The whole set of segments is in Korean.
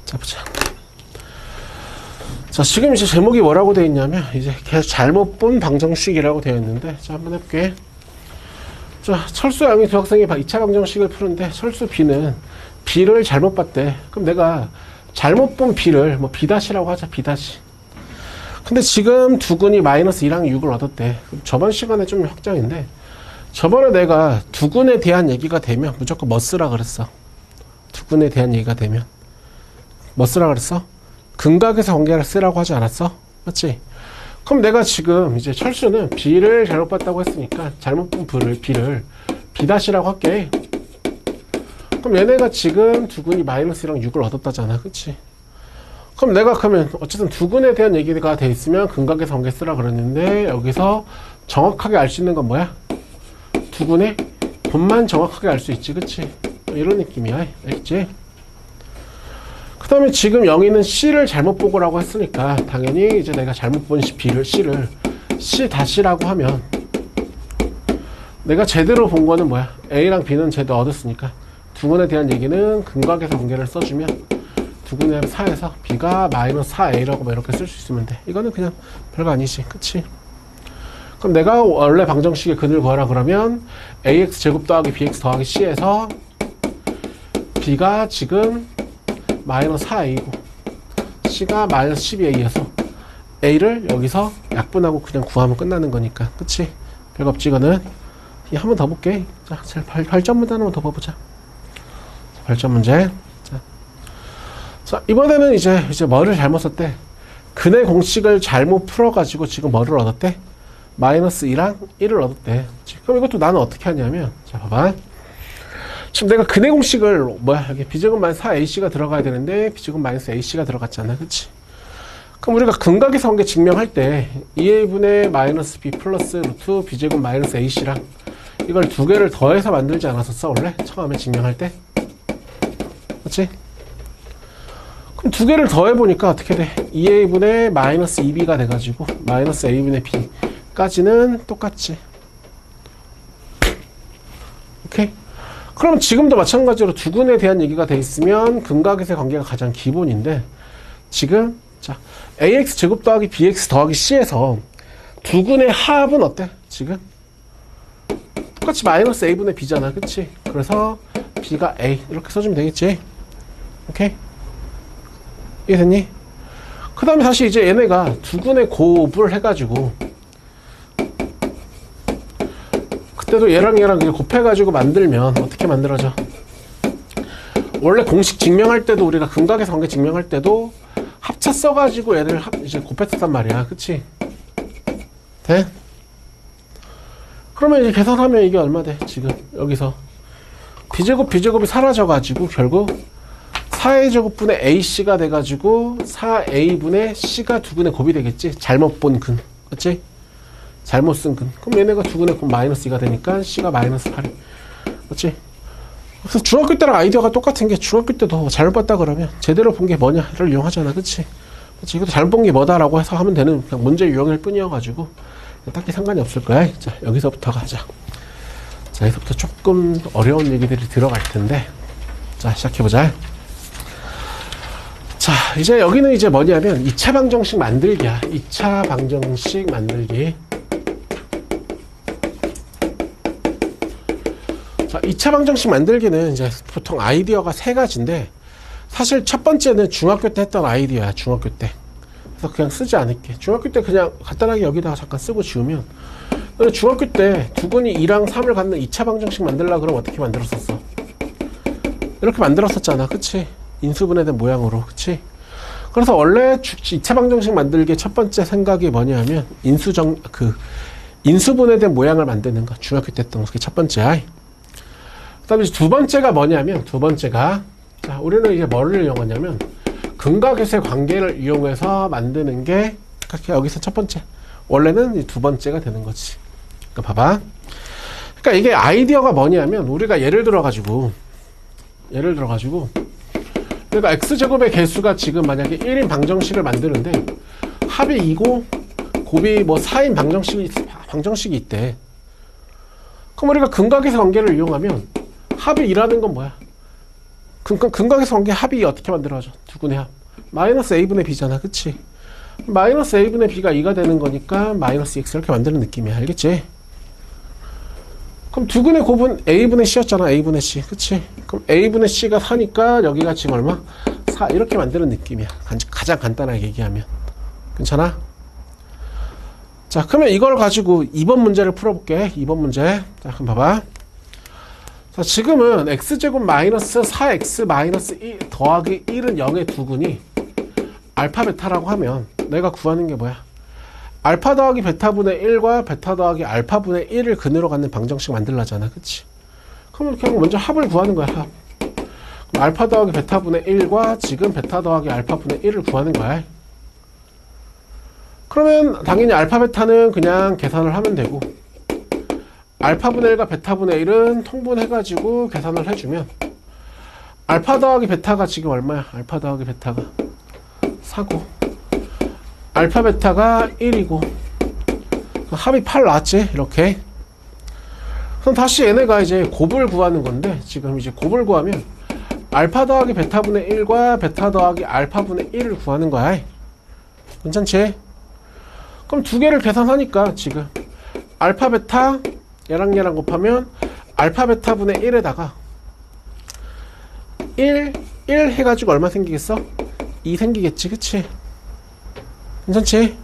자, 보자. 자, 지금 이제 제목이 뭐라고 되어 있냐면, 이제 잘못 본 방정식이라고 되어 있는데, 자, 한번 해볼게. 자, 철수 양이 두 학생이 2차 방정식을 푸는데, 철수 B는 B를 잘못 봤대. 그럼 내가 잘못 본 B를 뭐 B-라고 하자, B-. 근데 지금 두근이 마이너스 2랑 6을 얻었대. 저번 시간에 좀 확장인데, 저번에 내가 두근에 대한 얘기가 되면 무조건 뭐 쓰라 그랬어. 두근에 대한 얘기가 되면 뭐 쓰라 그랬어? 근각에서 관계를 쓰라고 하지 않았어? 맞지? 그럼 내가 지금 이제 철수는 B를 잘못 봤다고 했으니까 잘못 본 B를 B-라고 할게. 그럼 얘네가 지금 두근이 마이너스 1랑 6을 얻었다잖아. 그치? 그럼 내가 그러면 어쨌든 두근에 대한 얘기가 돼 있으면 근각에서 관계 쓰라 그랬는데 여기서 정확하게 알 수 있는 건 뭐야? 두근의 본만 정확하게 알 수 있지. 그치? 이런 느낌이야. 알겠지? 그 다음에 지금 영희는 C를 잘못 보고라고 했으니까 당연히 이제 내가 잘못 본 C를 C-라고 하면 내가 제대로 본 거는 뭐야? A랑 B는 제대로 얻었으니까 두근에 대한 얘기는 근각에서 관계를 써주면 두근의 4에서 B가 마이너스 4A라고 뭐 이렇게 쓸 수 있으면 돼. 이거는 그냥 별거 아니지. 그치? 그럼 내가 원래 방정식의 근을 구하라 그러면 AX 제곱 더하기 BX 더하기 C에서 B가 지금 마이너스 4A고 C가 마이너스 12A여서 A를 여기서 약분하고 그냥 구하면 끝나는 거니까. 그치? 별거 없지 이거는. 한 번 더 볼게. 자, 발전 문제 하나만 더 봐보자. 발전 문제. 자, 이번에는 이제 뭐를 잘못 썼대? 근의 공식을 잘못 풀어가지고 지금 뭐를 얻었대? 마이너스 2랑 1을 얻었대. 그럼 이것도 나는 어떻게 하냐면, 자, 봐봐. 지금 내가 근의 공식을, 뭐야, 여기 B제곱 마이너스 4AC가 들어가야 되는데, B제곱 마이너스 AC가 들어갔잖아. 그치? 그럼 우리가 근각에서 관계 증명할 때, 2A분의 마이너스 B 플러스 루트 B제곱 마이너스 AC랑 이걸 두 개를 더해서 만들지 않았었어, 원래? 처음에 증명할 때? 그치? 그럼 두 개를 더해보니까 어떻게 돼? 2A분의 마이너스 2B가 돼가지고 마이너스 A분의 B까지는 똑같지. 오케이? 그럼 지금도 마찬가지로 두근에 대한 얘기가 돼 있으면 근각에서의 관계가 가장 기본인데 지금 자 AX 제곱 더하기 BX 더하기 C에서 두근의 합은 어때? 지금? 똑같이 마이너스 A분의 B잖아. 그치? 그래서 B가 A 이렇게 써주면 되겠지? 오케이? 이해됐니? 그 다음에 다시 이제 얘네가 두근의 곱을 해가지고 그때도 얘랑 그냥 곱해가지고 만들면 어떻게 만들어져? 원래 공식 증명할 때도 우리가 근각에서 관계 증명할 때도 합차 써가지고 얘를 이제 곱했단 말이야. 그치? 돼? 그러면 이제 계산하면 이게 얼마 돼? 지금 여기서 B제곱이 사라져가지고 결국 4A 제곱분의 AC가 돼가지고 4A분의 C가 두근의 곱이 되겠지? 잘못 본 근. 그치? 잘못 쓴 근. 그럼 얘네가 두근의 곱 마이너스 2가 되니까 C가 마이너스 8이. 그치? 그래서 중학교 때랑 아이디어가 똑같은 게 중학교 때도 잘못 봤다 그러면 제대로 본 게 뭐냐를 이용하잖아. 그치? 그치? 이것도 잘못 본 게 뭐다라고 해서 하면 되는 그냥 문제 유형일 뿐이어가지고 딱히 상관이 없을 거야. 자, 여기서부터 가자. 자, 여기서부터 조금 어려운 얘기들이 들어갈 텐데. 자, 시작해보자. 자, 이제 여기는 이제 뭐냐면 2차 방정식 만들기야. 2차 방정식 만들기. 자, 2차 방정식 만들기는 이제 보통 아이디어가 세 가지인데 사실 첫 번째는 중학교 때 했던 아이디어야. 중학교 때. 그래서 그냥 쓰지 않을게. 중학교 때 그냥 간단하게 여기다가 잠깐 쓰고 지우면 중학교 때 두근이 2랑 3을 갖는 2차 방정식 만들려고 그러면 어떻게 만들었었어? 이렇게 만들었었잖아. 그치? 인수분해된 모양으로. 그치? 그래서 원래 2차 방정식 만들기의 첫 번째 생각이 뭐냐면 인수분해된 모양을 만드는 거. 중학교 때 했던 게 첫 번째야. 그 다음에 두 번째가 뭐냐면 자, 우리는 이제 뭐를 이용하냐면 근각에서의 관계를 이용해서 만드는 게 여기서 첫 번째. 원래는 두 번째가 되는 거지. 그러니까 봐봐. 그러니까 이게 아이디어가 뭐냐면 우리가 예를 들어가지고 그러니까 x제곱의 개수가 지금 만약에 1인 방정식을 만드는데 합이 2고 곱이 뭐 4인 방정식이 있대. 그럼 우리가 근각에서 관계를 이용하면 합이 2라는 건 뭐야? 근각에서 관계 합이 어떻게 만들어져? 두근의 합. 마이너스 a분의 b잖아. 그치? 마이너스 a분의 b가 2가 되는 거니까 마이너스 x 이렇게 만드는 느낌이야. 알겠지? 그럼 두근의 곱은 a분의 c였잖아. a분의 c. 그치? 그럼 a분의 c가 4니까 여기가 지금 얼마? 4 이렇게 만드는 느낌이야. 가장 간단하게 얘기하면. 괜찮아? 자, 그러면 이걸 가지고 2번 문제를 풀어볼게. 2번 문제. 자, 그럼 봐봐. 자, 지금은 x제곱 마이너스 4x 마이너스 1 더하기 1은 0의 두근이 알파 베타라고 하면 내가 구하는 게 뭐야? 알파 더하기 베타분의 1과 베타 더하기 알파분의 1을 근으로 갖는 방정식 만들라잖아. 그치? 그러면 그냥 먼저 합을 구하는 거야. 합. 그럼 알파 더하기 베타분의 1과 지금 베타 더하기 알파분의 1을 구하는 거야. 그러면 당연히 알파 베타는 그냥 계산을 하면 되고 알파분의 1과 베타분의 1은 통분해가지고 계산을 해주면 알파 더하기 베타가 지금 얼마야? 알파 더하기 베타가 4고 알파 베타가 1이고 합이 8 나왔지? 이렇게. 그럼 다시 얘네가 이제 곱을 구하는 건데 지금 이제 곱을 구하면 알파 더하기 베타분의 1과 베타 더하기 알파분의 1을 구하는 거야. 괜찮지? 그럼 두 개를 계산하니까 지금 알파 베타 얘랑 곱하면 알파 베타분의 1에다가 1 해가지고 얼마 생기겠어? 2 생기겠지. 그치? 괜찮지?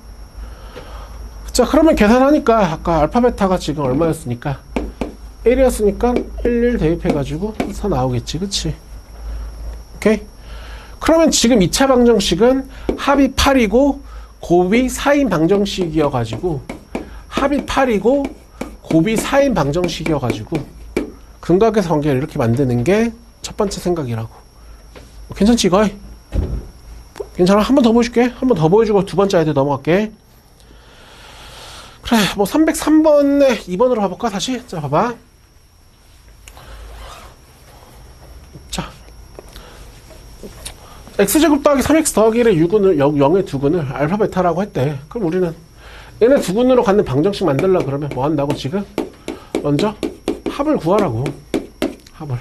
자, 그러면 계산하니까 아까 알파 베타가 지금 얼마였으니까 1이었으니까 1 대입해가지고 4 나오겠지. 그치? 오케이? 그러면 지금 2차 방정식은 합이 8이고 곱이 4인 방정식이어가지고 합이 8이고 곱이 4인 방정식이어가지고 근각에서 관계를 이렇게 만드는 게 첫 번째 생각이라고. 괜찮지 이거? 괜찮아? 한 번 더 보여줄게. 한 번 더 보여주고 두 번째 아이들 넘어갈게. 그래, 뭐 303번에 2번으로 가볼까 다시? 자, 봐봐. 자, x제곱 더하기 3x 더하기 1의 6근을 0의 두근을 알파 베타라고 했대. 그럼 우리는 얘네 두근으로 갖는 방정식 만들려고 그러면 뭐 한다고 지금? 먼저 합을 구하라고. 합을.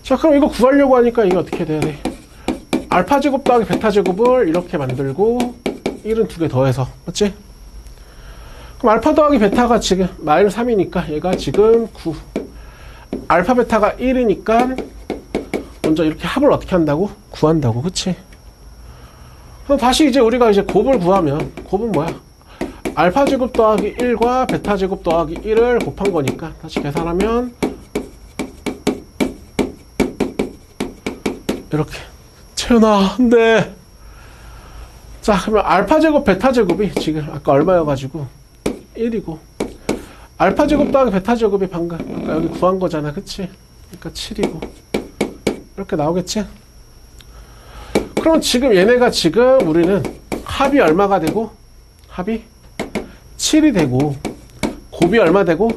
자, 그럼 이거 구하려고 하니까 이게 어떻게 돼야 돼? 알파 제곱 더하기 베타 제곱을 이렇게 만들고 1은 두 개 더해서. 맞지? 그럼 알파 더하기 베타가 지금 마이너스 3이니까 얘가 지금 9. 알파 베타가 1이니까 먼저 이렇게 합을 어떻게 한다고? 구한다고. 그치? 그럼 다시 이제 우리가 이제 곱을 구하면 곱은 뭐야? 알파 제곱 더하기 1과 베타 제곱 더하기 1을 곱한 거니까 다시 계산하면 이렇게. 채연아, 네. 자, 그러면 알파 제곱 베타 제곱이 지금 아까 얼마여가지고 1이고 알파 제곱 더하기 베타 제곱이 방금 아까 여기 구한 거잖아. 그치? 그러니까 7이고 이렇게 나오겠지? 그럼 지금 얘네가 지금 우리는 합이 얼마가 되고 합이 7이 되고 곱이 얼마 되고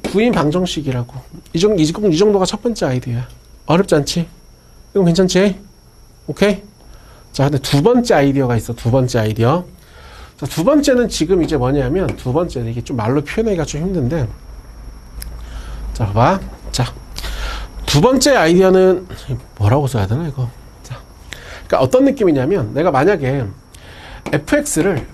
9인 방정식이라고. 이 정도가 첫 번째 아이디어야. 어렵지 않지? 이건 괜찮지? 오케이? 자, 근데 두 번째 아이디어가 있어. 두 번째 아이디어. 자, 두 번째는 지금 이제 뭐냐면 두 번째는 이게 좀 말로 표현하기가 좀 힘든데 자, 봐봐. 자, 두 번째 아이디어는 뭐라고 써야 되나 이거. 자, 그러니까 어떤 느낌이냐면 내가 만약에 fx를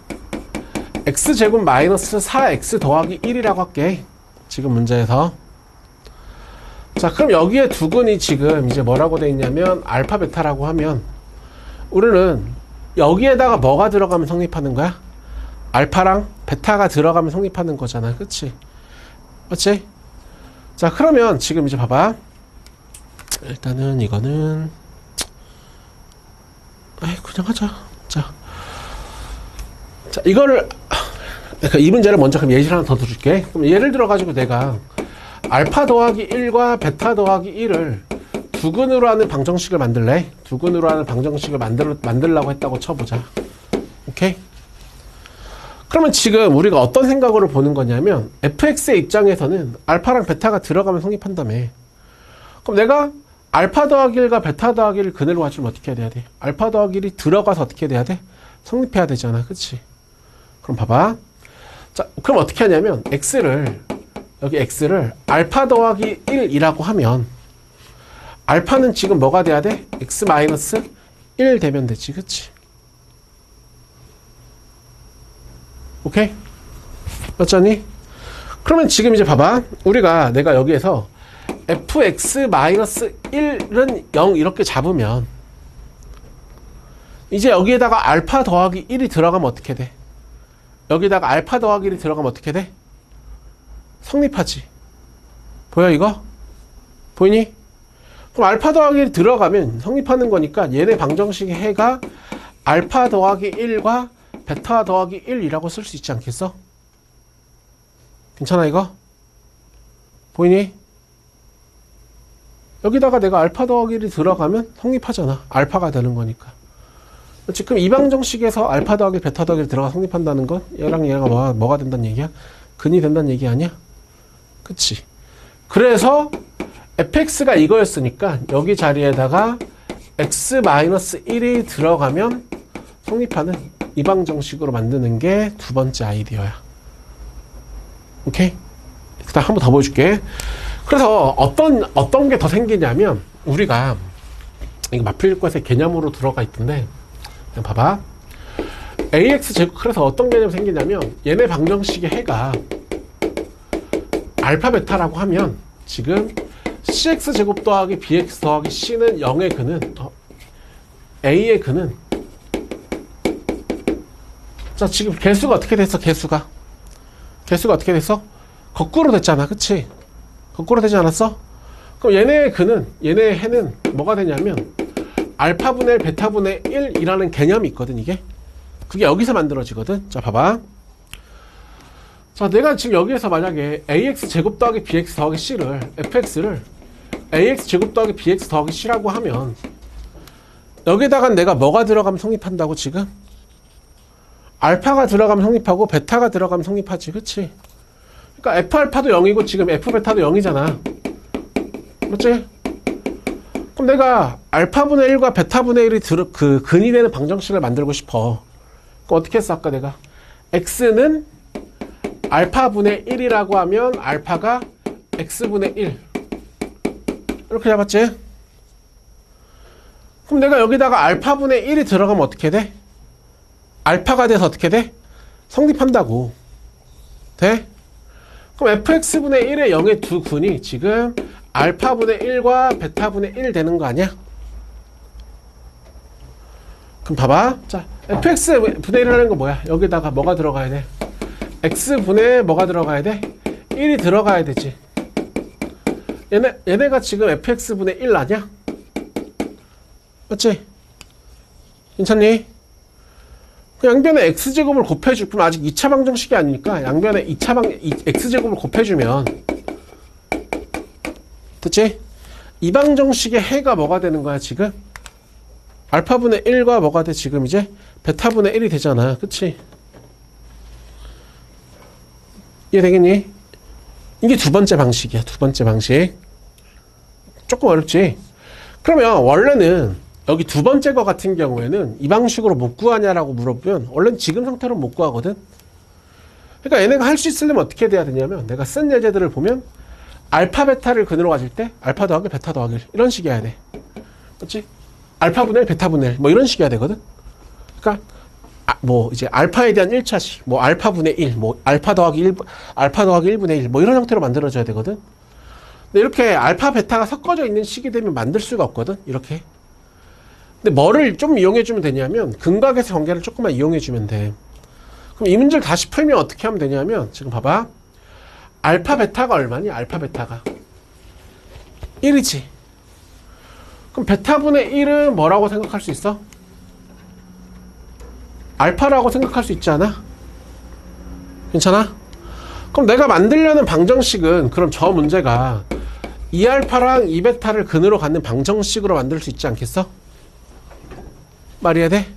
x제곱 마이너스 4x 더하기 1이라고 할게. 지금 문제에서. 자, 그럼 여기에 두근이 지금 이제 뭐라고 돼 있냐면 알파 베타라고 하면 우리는 여기에다가 뭐가 들어가면 성립하는 거야? 알파랑 베타가 들어가면 성립하는 거잖아. 그치? 맞지? 자, 그러면 지금 이제 봐봐. 일단은 이거는 그냥 하자. 자, 이거를 그러니까 이 문제를 먼저 그럼 예시를 하나 더 들어줄게. 그럼 예를 들어 가지고 내가 알파 더하기 1과 베타 더하기 1을 두근으로 하는 방정식을 만들래? 두근으로 하는 방정식을 만들라고 했다고 쳐보자. 오케이? 그러면 지금 우리가 어떤 생각으로 보는 거냐면 fx의 입장에서는 알파랑 베타가 들어가면 성립한다며. 그럼 내가 알파 더하기 1과 베타 더하기 1을 근으로 맞추면 어떻게 해야 돼? 알파 더하기 1이 들어가서 어떻게 돼야 돼? 성립해야 되잖아. 그치? 그럼 봐봐. 자, 그럼 어떻게 하냐면 여기 x를 알파 더하기 1이라고 하면 알파는 지금 뭐가 돼야 돼? x-1 되면 되지. 그치? 오케이? 맞잖니? 그러면 지금 이제 봐봐. 내가 여기에서 fx-1은 0 이렇게 잡으면 이제 여기에다가 알파 더하기 1이 들어가면 어떻게 돼? 여기다가 알파 더하기 1이 들어가면 어떻게 돼? 성립하지. 보여 이거? 보이니? 그럼 알파 더하기 1이 들어가면 성립하는 거니까 얘네 방정식의 해가 알파 더하기 1과 베타 더하기 1이라고 쓸 수 있지 않겠어? 괜찮아 이거? 보이니? 여기다가 내가 알파 더하기 1이 들어가면 성립하잖아. 알파가 되는 거니까. 지금 이 방정식에서 알파 더하기 베타 더하기 들어가 성립한다는 건 얘랑 얘가 뭐가 된다는 얘기야? 근이 된다는 얘기 아니야? 그치? 그래서 fx가 이거였으니까 여기 자리에다가 x-1이 들어가면 성립하는 이 방정식으로 만드는 게 두 번째 아이디어야. 오케이? 그다음 한 번 더 보여줄게. 그래서 어떤 게 더 생기냐면 우리가 이거 마필과세 개념으로 들어가 있던데 그냥 봐봐. ax 제곱 그래서 어떤 개념이 생기냐면 얘네 방정식의 해가 알파 베타라고 하면 지금 cx 제곱 더하기 bx 더하기 c는 0의 근은 a의 근은 자 지금 개수가 어떻게 됐어? 개수가 어떻게 됐어? 거꾸로 됐잖아. 그치? 거꾸로 되지 않았어? 그럼 얘네의 근은 얘네의 해는 뭐가 되냐면 알파분의 1 베타분의 1이라는 개념이 있거든. 이게 그게 여기서 만들어지거든. 자 봐봐. 자 내가 지금 여기에서 만약에 ax 제곱 더하기 bx 더하기 c를 fx를 ax 제곱 더하기 bx 더하기 c라고 하면 여기다가 내가 뭐가 들어가면 성립한다고? 지금 알파가 들어가면 성립하고 베타가 들어가면 성립하지. 그치? 그러니까 f알파도 0이고 지금 f베타도 0이잖아. 맞지? 그럼 내가 알파분의 1과 베타분의 1이 근이 되는 방정식을 만들고 싶어. 그럼 어떻게 했어? 아까 내가 x는 알파분의 1이라고 하면 알파가 x분의 1 이렇게 잡았지? 그럼 내가 여기다가 알파분의 1이 들어가면 어떻게 돼? 알파가 돼서 어떻게 돼? 성립한다고. 돼? 그럼 fx분의 1의 0의 두 근이 지금 알파분의 1과 베타분의 1 되는 거 아니야? 그럼 봐봐. 자, fx분의 1이라는 거 뭐야? 여기다가 뭐가 들어가야 돼? x분의 뭐가 들어가야 돼? 1이 들어가야 되지. 얘네가 지금 fx분의 1 아니야? 맞지? 괜찮니? 그 양변에 x제곱을 곱해줄, 그럼 아직 2차 방정식이 아니니까 양변에 x제곱을 곱해주면 됐지? 이 방정식의 해가 뭐가 되는 거야 지금? 알파분의 1과 뭐가 돼 지금 이제? 베타분의 1이 되잖아. 그치? 이해되겠니? 이게 두 번째 방식이야. 두 번째 방식. 조금 어렵지? 그러면 원래는 여기 두 번째 거 같은 경우에는 이 방식으로 못 구하냐라고 물어보면 원래는 지금 상태로 못 구하거든. 그러니까 얘네가 할 수 있으려면 어떻게 돼야 되냐면 내가 쓴 예제들을 보면 알파 베타를 근으로 가질 때 알파 더하기 베타 더하기 1 이런 식이 해야 돼. 그렇지? 알파분의 1 베타분의 1 뭐 이런 식이 해야 되거든. 그러니까 뭐 이제 알파에 대한 1차식 뭐 알파분의 1 뭐 알파 더하기 1분의 1 뭐 이런 형태로 만들어져야 되거든. 근데 이렇게 알파 베타가 섞어져 있는 식이 되면 만들 수가 없거든. 이렇게. 근데 뭐를 좀 이용해주면 되냐면 근각에서 관계를 조금만 이용해주면 돼. 그럼 이 문제를 다시 풀면 어떻게 하면 되냐면 지금 봐봐. 알파 베타가 얼마니? 알파 베타가 1이지. 그럼 베타분의 1은 뭐라고 생각할 수 있어? 알파라고 생각할 수 있지 않아? 괜찮아? 그럼 내가 만들려는 방정식은 그럼 저 문제가 2알파랑 2베타를 근으로 갖는 방정식으로 만들 수 있지 않겠어? 말이야 돼?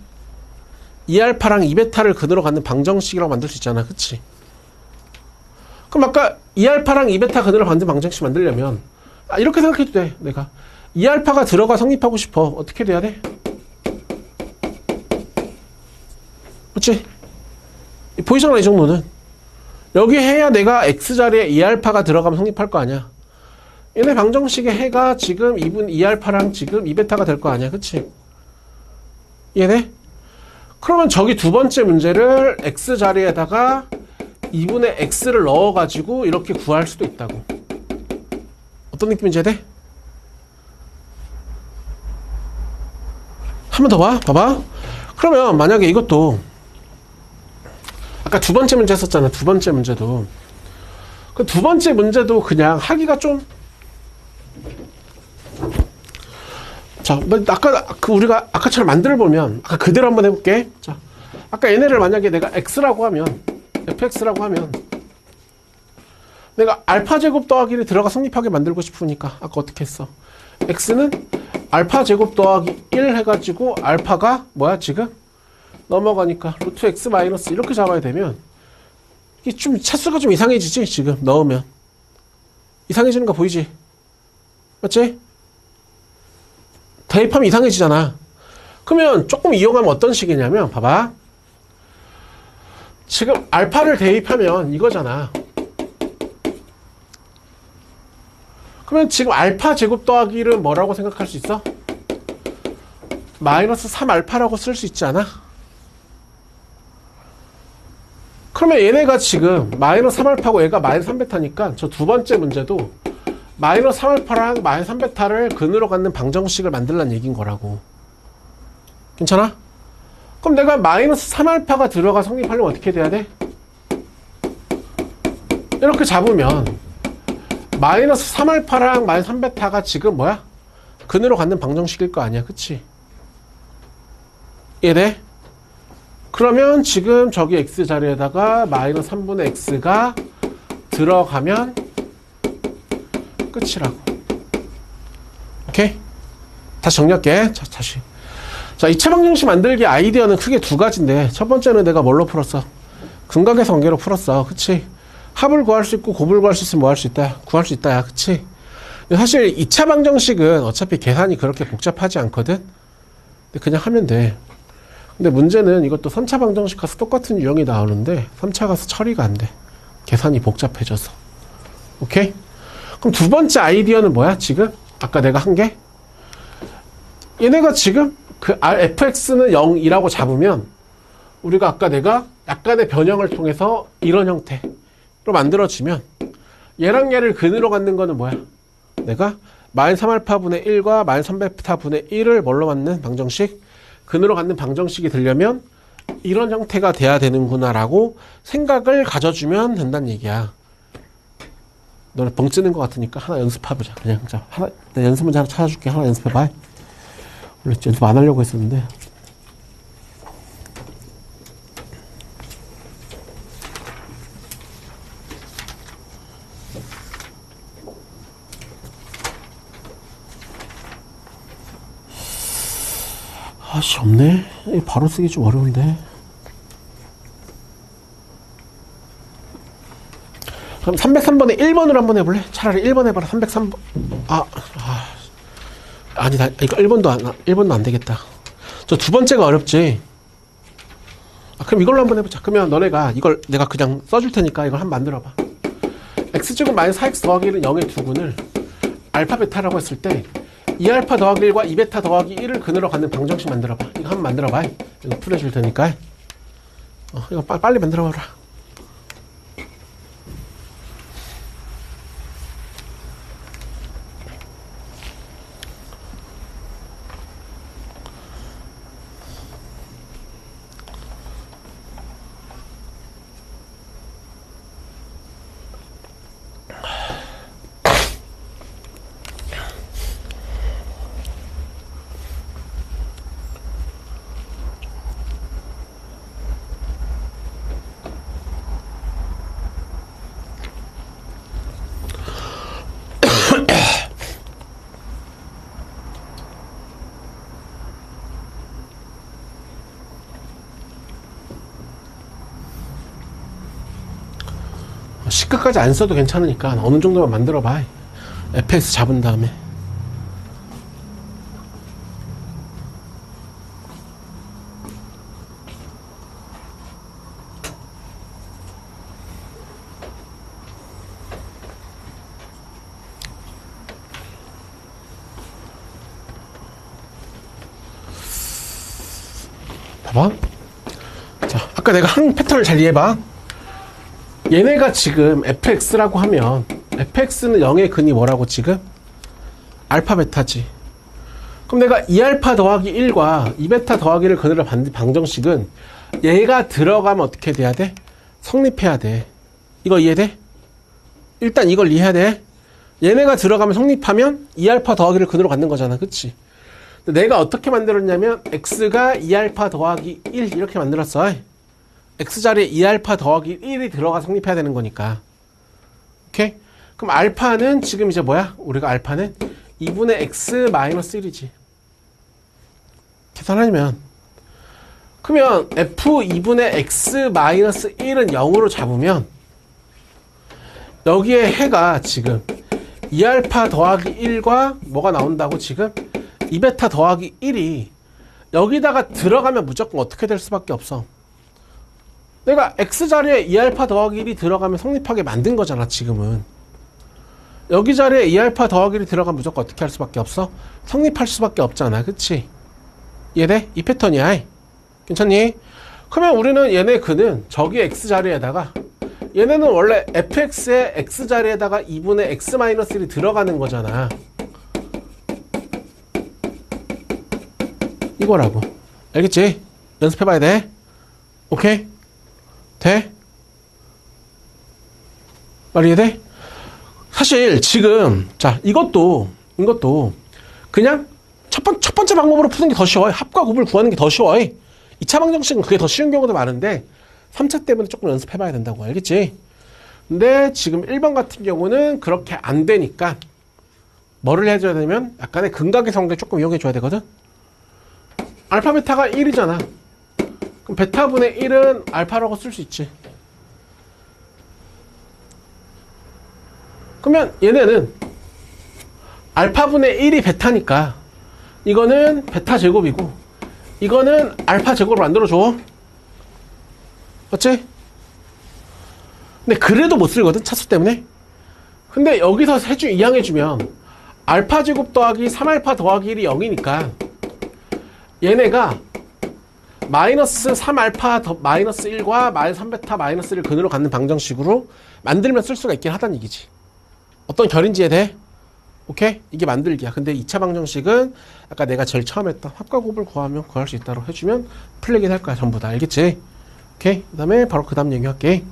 2알파랑 2베타를 근으로 갖는 방정식이라고 만들 수 있잖아. 그치? 그럼 아까 2알파랑 2베타 근으로 갖는 방정식 만들려면 이렇게 생각해도 돼. 내가 2알파가 들어가 성립하고 싶어. 어떻게 돼야 돼? 그치? 보이잖아. 이 정도는 여기 해야 내가 x자리에 2알파가 들어가면 성립할 거 아니야. 얘네 방정식의 해가 지금 2분 2알파랑 지금 2베타가 될 거 아니야. 그치? 얘네? 그러면 저기 두 번째 문제를 x 자리에다가 2분의 x를 넣어가지고 이렇게 구할 수도 있다고. 어떤 느낌인지 돼? 한 번 더 봐. 봐봐. 그러면 만약에 이것도 아까 두 번째 문제 했었잖아. 두 번째 문제도. 그 두 번째 문제도 그냥 하기가 좀 자, 뭐 아까 우리가 아까처럼 만들어 보면 아까 그대로 한번 해볼게. 자, 아까 얘네를 만약에 내가 x라고 하면 fx라고 하면 내가 알파 제곱 더하기를 들어가 성립하게 만들고 싶으니까 아까 어떻게 했어? x는 알파 제곱 더하기 1 해가지고 알파가 뭐야 지금? 넘어가니까 루트 x 마이너스 이렇게 잡아야 되면 이게 좀 차수가 좀 이상해지지 지금 넣으면 이상해지는 거 보이지? 맞지? 대입하면 이상해지잖아. 그러면 조금 이용하면 어떤 식이냐면 봐봐. 지금 알파를 대입하면 이거잖아. 그러면 지금 알파 제곱 더하기를 뭐라고 생각할 수 있어? 마이너스 3알파라고 쓸 수 있지 않아? 그러면 얘네가 지금 마이너스 3알파고 얘가 마이너스 3베타니까 저 두 번째 문제도 마이너스 3알파랑 마이너스 3베타를 근으로 갖는 방정식을 만들라는 얘기인 거라고. 괜찮아? 그럼 내가 마이너스 3알파가 들어가 성립하려면 어떻게 돼야 돼? 이렇게 잡으면 마이너스 3알파랑 마이너스 3베타가 지금 뭐야? 근으로 갖는 방정식일 거 아니야. 그치? 이해돼? 그러면 지금 저기 x 자리에다가 마이너스 3분의 x가 들어가면 끝이라고. 오케이? 다시 정리할게. 자, 다시. 자, 2차 방정식 만들기 아이디어는 크게 두 가지인데 첫 번째는 내가 뭘로 풀었어? 근각에서 관계로 풀었어. 그치? 합을 구할 수 있고 곱을 구할 수 있으면 뭐 할 수 있다? 구할 수 있다. 야. 그치? 사실 2차 방정식은 어차피 계산이 그렇게 복잡하지 않거든? 근데 그냥 하면 돼. 근데 문제는 이것도 3차 방정식 가서 똑같은 유형이 나오는데 3차 가서 처리가 안 돼. 계산이 복잡해져서. 오케이? 그럼 두 번째 아이디어는 뭐야? 지금? 아까 내가 한 게? 얘네가 지금 그 fx는 0이라고 잡으면 우리가 아까 내가 약간의 변형을 통해서 이런 형태로 만들어지면 얘랑 얘를 근으로 갖는 거는 뭐야? 내가 마이너스 3알파분의 1과 마이너스 3베타분의 1을 뭘로 갖는 방정식? 근으로 갖는 방정식이 되려면 이런 형태가 돼야 되는구나 라고 생각을 가져주면 된다는 얘기야. 너네 벙 찌는 것 같으니까 하나 연습해보자. 그냥 자, 하나, 내가 연습 문제 하나 찾아줄게. 하나 연습해봐. 원래 연습 안 하려고 했었는데. 아씨, 없네. 바로 쓰기 좀 어려운데. 그럼 303번에 1번으로 한번 해볼래? 차라리 1번 해봐라. 303번. 아니다. 이거 1번도 안 되겠다. 저 두 번째가 어렵지. 그럼 이걸로 한번 해보자. 그러면 너네가 이걸 내가 그냥 써줄 테니까 이걸 한번 만들어봐. x제곱 마이너스 4x 더하기 1은 0의 두근을 알파 베타라고 했을 때 2알파 더하기 1과 2베타 더하기 1을 근으로 갖는 방정식 만들어봐. 이거 한번 만들어봐. 이거 풀어줄 테니까. 이거 빨리 만들어봐라. 시끝까지 안 써도 괜찮으니까 어느 정도만 만들어봐. fx 잡은 다음에. 봐봐. 자, 아까 내가 한 패턴을 잘 이해해봐. 얘네가 지금 fx라고 하면 fx는 0의 근이 뭐라고 지금? 알파 베타지. 그럼 내가 2알파 더하기 1과 2베타 더하기를 근으로 받는 방정식은 얘가 들어가면 어떻게 돼야 돼? 성립해야 돼. 이거 이해돼? 일단 이걸 이해해야 돼. 얘네가 들어가면 성립하면 2알파 더하기를 근으로 갖는 거잖아. 그치? 내가 어떻게 만들었냐면 x가 2알파 더하기 1 이렇게 만들었어. x자리에 2알파 더하기 1이 들어가 성립해야 되는 거니까. 오케이? 그럼 알파는 지금 이제 뭐야? 우리가 알파는 2분의 x 마이너스 1이지. 계산하면 그러면 f 2분의 x 마이너스 1은 0으로 잡으면 여기에 해가 지금 2알파 더하기 1과 뭐가 나온다고 지금? 2베타 더하기 1이 여기다가 들어가면 무조건 어떻게 될 수밖에 없어. 내가 x자리에 2알파 더하기 1이 들어가면 성립하게 만든 거잖아 지금은. 여기 자리에 2알파 더하기 1이 들어가면 무조건 어떻게 할 수밖에 없어? 성립할 수밖에 없잖아. 그치? 이해돼? 이 패턴이야. 괜찮니? 그러면 우리는 얘네 근은 저기 x자리에다가 얘네는 원래 fx의 x자리에다가 2분의 x-1이 들어가는 거잖아. 이거라고. 알겠지? 연습해봐야 돼. 오케이? 돼? 말 이해돼? 사실 지금 자 이것도 그냥 첫 번째 방법으로 푸는 게 더 쉬워요. 합과 곱을 구하는 게 더 쉬워요. 2차 방정식은 그게 더 쉬운 경우도 많은데 3차 때문에 조금 연습해봐야 된다고. 알겠지? 근데 지금 1번 같은 경우는 그렇게 안 되니까 뭐를 해줘야 되냐면 약간의 근각의 성격 조금 이용해줘야 되거든. 알파 베타가 1이잖아. 그럼 베타분의 1은 알파라고 쓸 수 있지. 그러면 얘네는 알파분의 1이 베타니까 이거는 베타 제곱이고 이거는 알파 제곱으로 만들어줘. 맞지? 근데 그래도 못 쓰거든 차수 때문에. 근데 여기서 이항해주면 알파 제곱 더하기 3알파 더하기 1이 0이니까 얘네가 마이너스 3알파 더 마이너스 1과 마이너스 3베타 마이너스 1을 근으로 갖는 방정식으로 만들면 쓸 수가 있긴 하다는 얘기지. 어떤 결인지에 대해? 오케이? 이게 만들기야. 근데 2차 방정식은 아까 내가 제일 처음 했던 합과 곱을 구하면 구할 수 있다고 해주면 풀리긴 할 거야. 전부 다. 알겠지? 오케이? 그 다음에 바로 그 다음 얘기할게.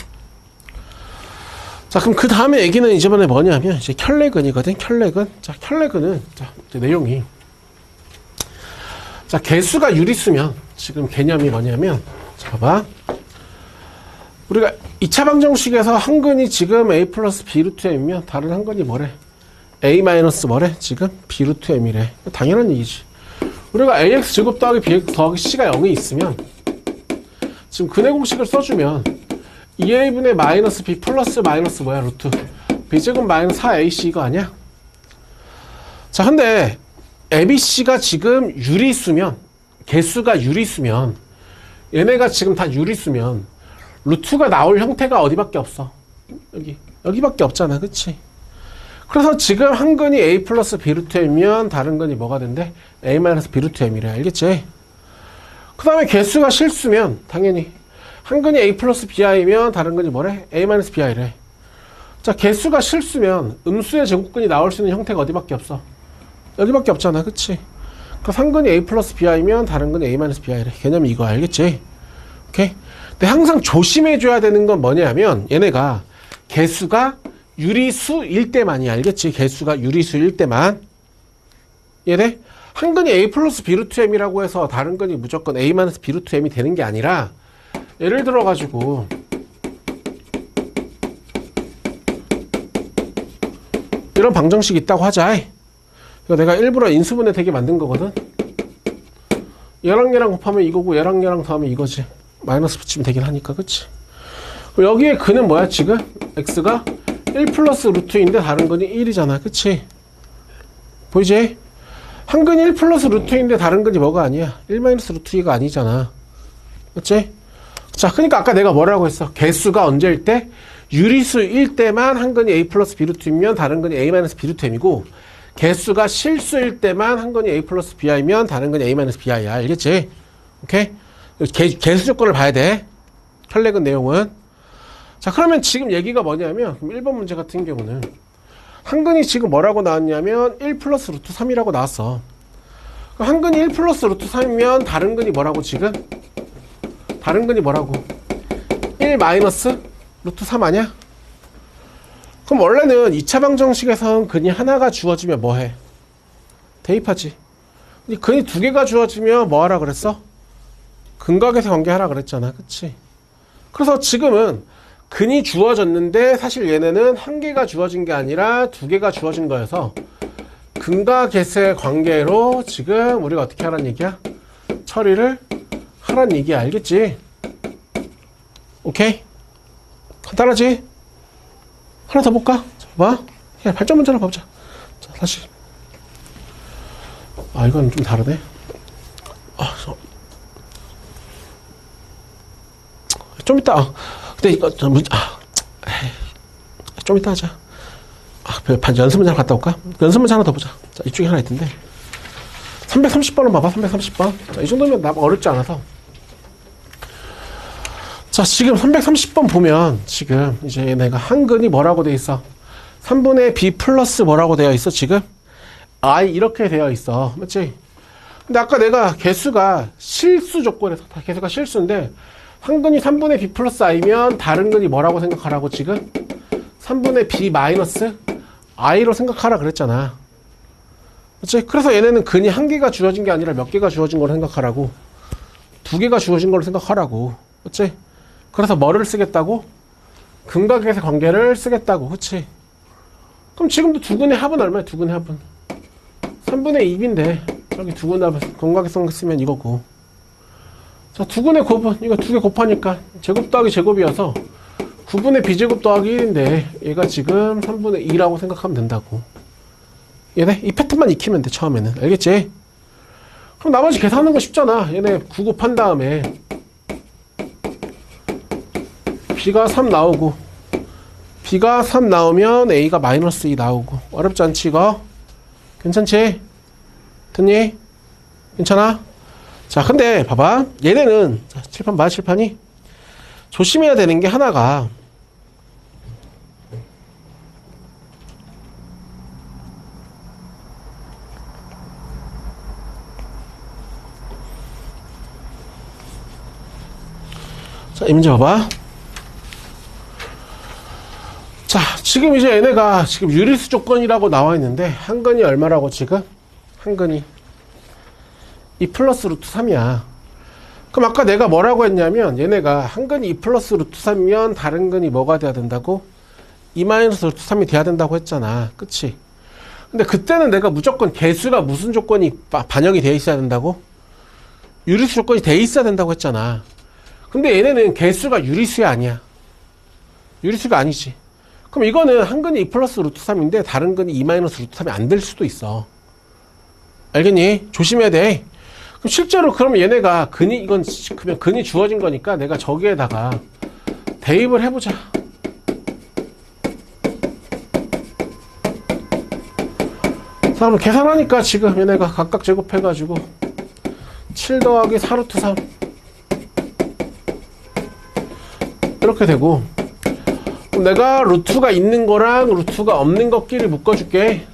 자, 그럼 그 다음에 얘기는 이번에 뭐냐면 이제 켤레근이거든. 켤레근. 자, 켤레근은 자, 이제 내용이 자, 개수가 유리수면 지금 개념이 뭐냐면 자, 봐봐. 우리가 2차 방정식에서 한 근이 지금 a 플러스 b 루트 m이면 다른 한 근이 뭐래? a 마이너스 뭐래? 지금 b 루트 m이래. 당연한 얘기지. 우리가 ax 제곱 더하기 bx 더하기 c가 0이 있으면 지금 근의 공식을 써주면 2a분의 마이너스 b 플러스 마이너스 뭐야? 루트 b제곱 마이너스 4ac 이거 아니야? 자, 근데 abc가 지금 유리수면 개수가 유리수면 얘네가 지금 다 유리수면 루트가 나올 형태가 어디밖에 없어? 여기밖에 없잖아. 그치? 그래서 지금 한 근이 a 플러스 b 루트 m이면 다른 근이 뭐가 된대? a 마이너스 b 루트 m이래. 알겠지? 그 다음에 개수가 실수면 당연히 한 근이 a 플러스 bi면 다른 근이 뭐래? a 마이너스 bi래. 자, 개수가 실수면 음수의 제곱근이 나올 수 있는 형태가 어디밖에 없어? 여기밖에 없잖아. 그치? 그래서 한 근이 a 플러스 bi면 다른 근이 a 마이너스 bi래. 개념이 이거. 알겠지? 오케이? 근데 항상 조심해줘야 되는 건 뭐냐면 얘네가 개수가 유리수일 때만이야. 알겠지? 개수가 유리수일 때만. 얘네 한 근이 a 플러스 b 루트 m이라고 해서 다른 근이 무조건 a 마이너스 b 루트 m이 되는 게 아니라 예를 들어 가지고 이런 방정식이 있다고 하자. 이거 내가 일부러 인수분해 되게 만든 거거든. 얘랑 얘랑 곱하면 이거고 얘랑 얘랑 더하면 이거지. 마이너스 붙이면 되긴 하니까. 그치? 여기에 근은 뭐야 지금? x가 1 플러스 루트인데 다른 근이 1이잖아. 그치? 보이지? 한 근이 1 플러스 루트인데 다른 근이 뭐가 아니야? 1 마이너스 루트 2가 아니잖아. 그치? 자, 그러니까 아까 내가 뭐라고 했어? 개수가 언제일 때? 유리수일 때만 한 근이 a 플러스 b 루트이면 다른 근이 a 마이너스 b 루트 m이고 개수가 실수일 때만 한 근이 a 플러스 bi면 다른 근이 a 마이너스 bi야. 알겠지? 오케이? 개수 조건을 봐야 돼. 혈렉은 내용은. 자, 그러면 지금 얘기가 뭐냐면 1번 문제 같은 경우는 한근이 지금 뭐라고 나왔냐면 1 플러스 루트 3이라고 나왔어. 한근이 1 플러스 루트 3이면 다른 근이 뭐라고 지금? 다른 근이 뭐라고? 1 마이너스 루트 3 아니야? 그럼 원래는 2차 방정식에선 근이 하나가 주어지면 뭐해? 대입하지. 근이 두 개가 주어지면 뭐 하라 그랬어? 근각에서 관계하라 그랬잖아. 그치? 그래서 지금은 근이 주어졌는데 사실 얘네는 한 개가 주어진 게 아니라 두 개가 주어진 거여서 근각에서의 관계로 지금 우리가 어떻게 하라는 얘기야? 처리를 하라는 얘기야. 알겠지? 오케이? 간단하지? 하나 더 볼까? 자, 봐. 야, 발전 문제 하나 봐보자. 자, 다시. 아, 이건 좀 다르네. 좀 이따. 근데 이거 좀 이따 하자. 연습 문제 하나 갔다 올까? 연습 문제 하나 더 보자. 자, 이쪽에 하나 있던데. 330번을 봐봐. 330번. 자, 이 정도면 어렵지 않아서. 자, 지금 330번 보면 지금 이제 얘네가 한근이 뭐라고 되어 있어? 3분의 b 플러스 뭐라고 되어 있어? 지금 i 이렇게 되어 있어. 맞지? 근데 아까 내가 개수가 실수 조건에서 다 개수가 실수인데 한근이 3분의 b 플러스 i면 다른 근이 뭐라고 생각하라고 지금? 3분의 b 마이너스 i로 생각하라 그랬잖아. 맞지? 그래서 얘네는 근이 한 개가 주어진 게 아니라 몇 개가 주어진 걸 생각하라고. 두 개가 주어진 걸 생각하라고. 맞지? 그래서 뭐를 쓰겠다고? 근각에서 관계를 쓰겠다고. 그치? 그럼 지금도 두 근의 합은 얼마야? 두 근의 합은 3분의 2인데 저기 두 근의 합은 근각에서 쓰면 이거고. 자, 두 근의 곱은 이거 두 개 곱하니까 제곱 더하기 제곱이어서 9분의 b제곱 더하기 1인데 얘가 지금 3분의 2라고 생각하면 된다고. 얘네 이 패턴만 익히면 돼. 처음에는. 알겠지? 그럼 나머지 계산하는 거 쉽잖아. 얘네 9 곱한 다음에 b가 3 나오고 b가 3 나오면 a가 마이너스 2 나오고. 어렵지 않지 이거? 괜찮지? 됐니? 괜찮아? 자, 근데 봐봐. 얘네는 자, 칠판 봐. 칠판이 조심해야 되는 게 하나가 자, 이 문제 봐봐. 자, 지금 이제 얘네가 지금 유리수 조건이라고 나와 있는데 한근이 얼마라고 지금? 한근이 2 플러스 루트 3이야. 그럼 아까 내가 뭐라고 했냐면 얘네가 한근이 2 플러스 루트 3이면 다른 근이 뭐가 돼야 된다고? 2 마이너스 루트 3이 돼야 된다고 했잖아. 그치? 근데 그때는 내가 무조건 개수가 무슨 조건이 반영이 되어 있어야 된다고? 유리수 조건이 되어 있어야 된다고 했잖아. 근데 얘네는 개수가 유리수야 아니야. 유리수가 아니지. 그럼 이거는 한근이 2 플러스 루트 3인데 다른 근이 2 마이너스 루트 3이 안 될 수도 있어. 알겠니? 조심해야 돼. 그럼 실제로 그러면 얘네가 근이 이건 그냥 근이 주어진 거니까 내가 저기에다가 대입을 해보자. 자, 그럼 계산하니까 지금 얘네가 각각 제곱해가지고 7 더하기 4 루트 3 이렇게 되고, 그럼 내가 루트가 있는 거랑 루트가 없는 것끼리 묶어줄게.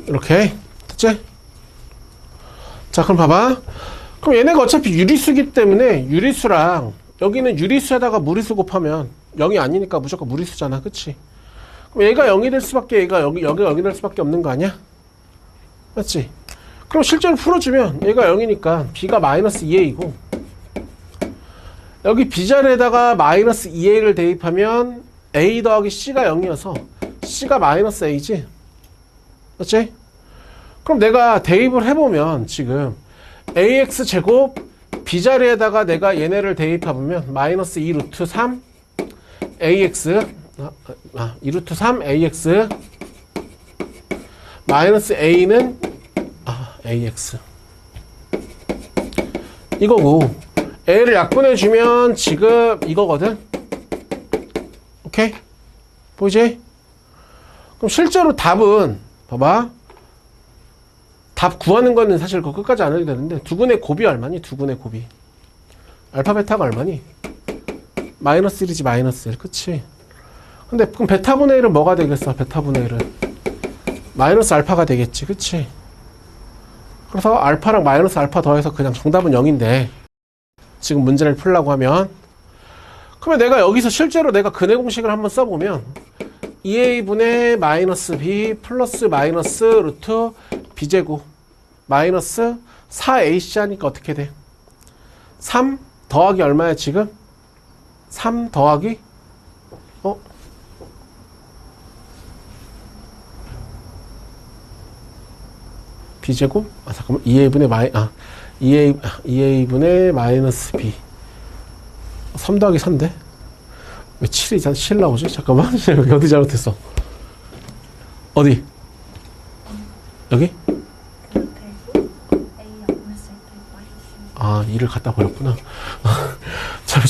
이렇게 됐지? 자, 그럼 봐봐. 그럼 얘네가 어차피 유리수기 때문에 유리수랑 여기는 유리수에다가 무리수 곱하면 0이 아니니까 무조건 무리수잖아. 그치? 그럼 얘가 0이 될 수밖에, 얘가 여기가 0이 될 수밖에 없는 거 아니야? 맞지? 그럼 실제로 풀어주면 얘가 0이니까 b가 마이너스 2a이고 여기 b자리에다가 마이너스 2a를 대입하면 a 더하기 c가 0이어서 c가 마이너스 a지? 맞지? 그럼 내가 대입을 해보면 지금 ax 제곱 b자리에다가 내가 얘네를 대입해보면 마이너스 2 루트 3 ax 2 루트 3 ax 마이너스 a는 ax 이거고, a를 약분해주면 지금 이거거든. 오케이? 보이지? 그럼 실제로 답은 봐봐. 답 구하는 거는 사실 그 끝까지 안 해도 되는데 두근의 곱이 얼마니? 두근의 곱이 알파 베타가 얼마니? 마이너스 1이지 마이너스 1. 그치? 근데 그럼 베타분의 1은 뭐가 되겠어? 베타분의 1은 마이너스 알파가 되겠지. 그치? 그래서 알파랑 마이너스 알파 더해서 그냥 정답은 0인데 지금 문제를 풀려고 하면 그러면 내가 여기서 실제로 내가 근의 공식을 한번 써보면 2a분의 마이너스 b 플러스 마이너스 루트 b제곱 마이너스 4ac 하니까 어떻게 돼? 3 더하기 얼마야 지금? 3 더하기 b제곱? 잠깐만 2a분의 마이너스 b 3 더하기 3인데? 왜 7이 7 나오지? 잠깐만 여기 어디 잘못했어? 어디? 여기? 2를 갖다 버렸구나. 자,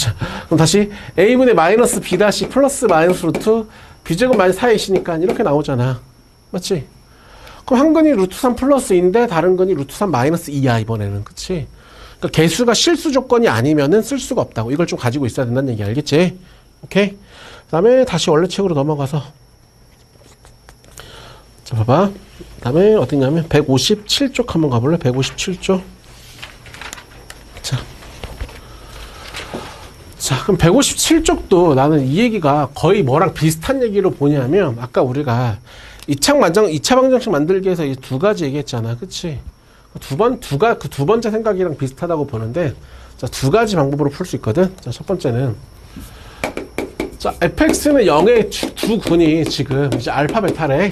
그럼 다시 a분의 마이너스 b 다시 플러스 마이너스 루트 b제곱 마이너스 4ac니까 이렇게 나오잖아. 맞지? 그럼 한 근이 루트 3 플러스 2인데 다른 근이 루트 3 마이너스 2야 이번에는. 그치? 그러니까 개수가 실수 조건이 아니면은 쓸 수가 없다고. 이걸 좀 가지고 있어야 된다는 얘기 알겠지? 오케이? 그 다음에 다시 원래 책으로 넘어가서 자 봐봐. 그 다음에 어디냐면 157쪽 한번 가볼래? 157쪽. 자, 그럼 157쪽도 나는 이 얘기가 거의 뭐랑 비슷한 얘기로 보냐면 아까 우리가 2차 방정식 만들기 위해서 이 두 가지 얘기했잖아. 그치? 두 번째 생각이랑 비슷하다고 보는데 자, 두 가지 방법으로 풀 수 있거든. 자, 첫 번째는 자, fx는 0의 두 군이 지금 이제 알파 베타래.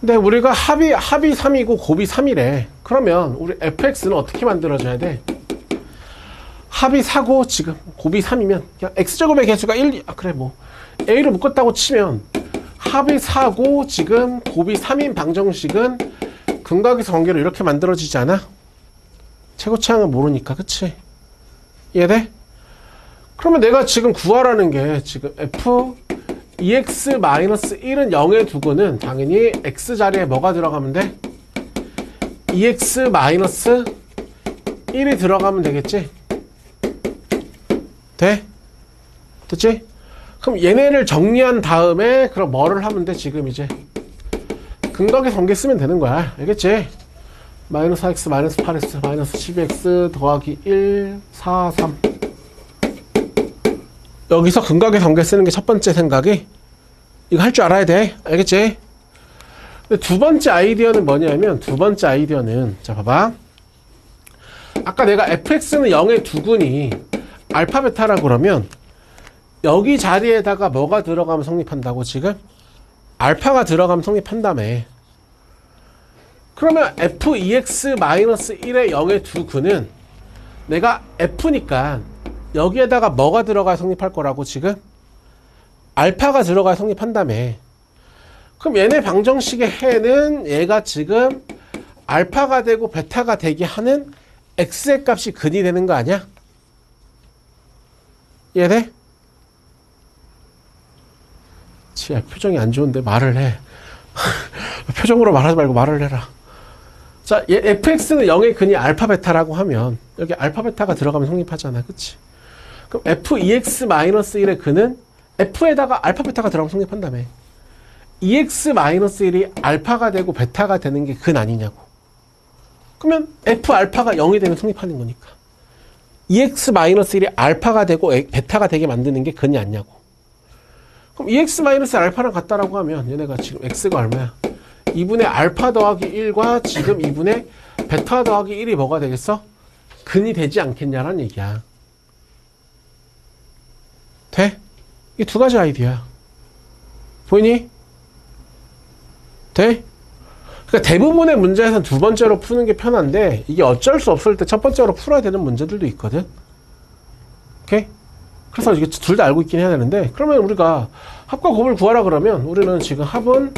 근데 우리가 합이 3이고 곱이 3이래. 그러면 우리 fx는 어떻게 만들어줘야 돼? 합이 4고 지금 곱이 3이면 그냥 x제곱의 개수가 1, 그래 뭐 a를 묶었다고 치면 합이 4고 지금 곱이 3인 방정식은 근각에서 관계로 이렇게 만들어지지 않아? 최고차항은 모르니까. 그치? 이해돼? 그러면 내가 지금 구하라는 게 지금 f 2x-1은 0에 두고는 당연히 x 자리에 뭐가 들어가면 돼? 2x-1이 들어가면 되겠지? 돼? 됐지? 그럼 얘네를 정리한 다음에 그럼 뭐를 하면 돼? 지금 이제 근각의 관계 쓰면 되는 거야. 알겠지? 마이너스 4x 마이너스 8x 마이너스 12x 더하기 1 4 3 여기서 근각의 관계 쓰는 게 첫 번째 생각이 이거 할 줄 알아야 돼. 알겠지? 근데 두 번째 아이디어는 뭐냐면 두 번째 아이디어는 자 봐봐. 아까 내가 fx는 0의 두근이 알파 베타라고 그러면 여기 자리에다가 뭐가 들어가면 성립한다고 지금? 알파가 들어가면 성립한다며. 그러면 f2x-1의 0의 두 근은 내가 f니까 여기에다가 뭐가 들어가야 성립할 거라고 지금? 알파가 들어가야 성립한다며. 그럼 얘네 방정식의 해는 얘가 지금 알파가 되고 베타가 되게 하는 x의 값이 근이 되는 거 아니야? 이해돼? 지야 표정이 안 좋은데 말을 해. 표정으로 말하지 말고 말을 해라. 자, 얘 fx는 0의 근이 알파 베타라고 하면 여기 알파 베타가 들어가면 성립하잖아. 그치? 그럼 f2x-1의 근은 f에다가 알파 베타가 들어가면 성립한다며. 2x-1이 알파가 되고 베타가 되는 게 근 아니냐고. 그러면 f 알파가 0이 되면 성립하는 거니까. 2x-1이 알파가 되고 베타가 되게 만드는 게 근이 아니냐고. 그럼 2x- 알파랑 같다라고 하면 얘네가 지금 x가 얼마야? 2분의 알파 더하기 1과 지금 2분의 베타 더하기 1이 뭐가 되겠어? 근이 되지 않겠냐라는 얘기야. 돼? 이 두 가지 아이디어야. 보이니? 돼? 그러니까 대부분의 문제에서는 두 번째로 푸는 게 편한데 이게 어쩔 수 없을 때 첫 번째로 풀어야 되는 문제들도 있거든. 오케이? 그래서 이게 둘 다 알고 있긴 해야 되는데 그러면 우리가 합과 곱을 구하라 그러면 우리는 지금 합은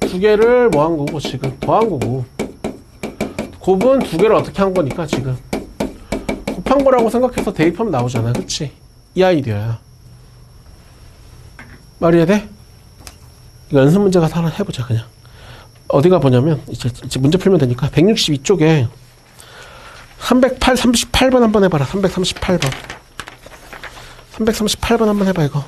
두 개를 뭐 한 거고 지금 더한 거고 곱은 두 개를 어떻게 한 거니까 지금 곱한 거라고 생각해서 대입하면 나오잖아. 그치? 이 아이디어야. 말이 해야 돼? 이거 연습 문제 가서 하나 해보자. 그냥 어디가 보냐면 이제 문제 풀면 되니까 162쪽에 38번 한번 해봐라. 338번 한번 해봐. 이거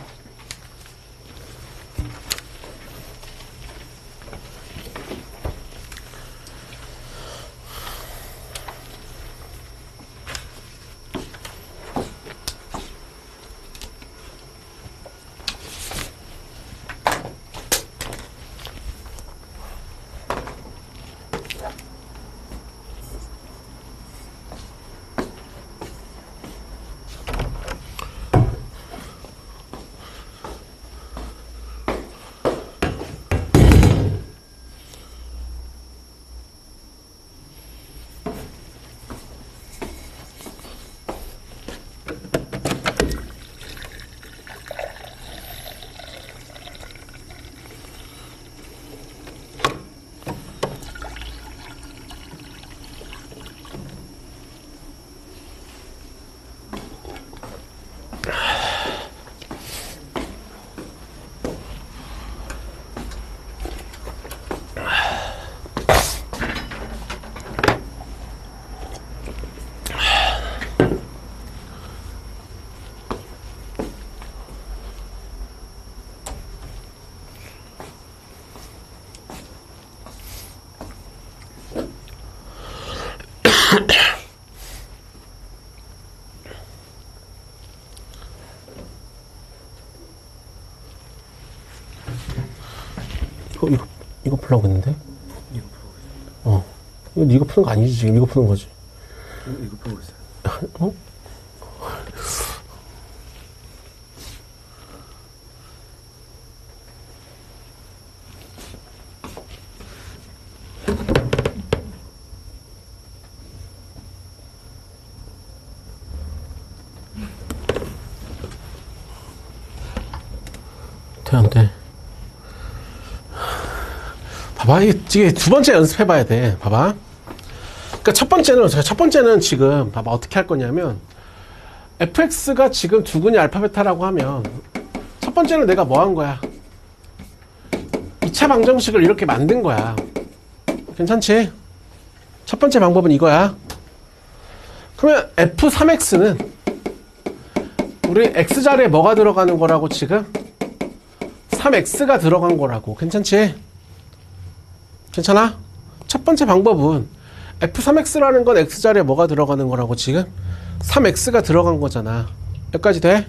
이거 풀라고 했는데? 이거 풀고 있어요. 이거 네가 푸는 거 아니지. 지금 이거 푸는 거지. 이거 풀고 있어요. 어? 돼, 안 돼? 봐봐, 이게 두 번째 연습해봐야 돼. 봐봐. 그러니까 첫 번째는 지금 봐봐 어떻게 할 거냐면 fx가 지금 두근이 알파 베타라고 하면 첫 번째는 내가 뭐 한 거야? 2차 방정식을 이렇게 만든 거야. 괜찮지? 첫 번째 방법은 이거야. 그러면 f3x는 우리 x자리에 뭐가 들어가는 거라고 지금? 3x가 들어간 거라고. 괜찮지? 괜찮아? 첫 번째 방법은 f3x라는 건 x자리에 뭐가 들어가는 거라고 지금? 3x가 들어간 거잖아. 여기까지 돼?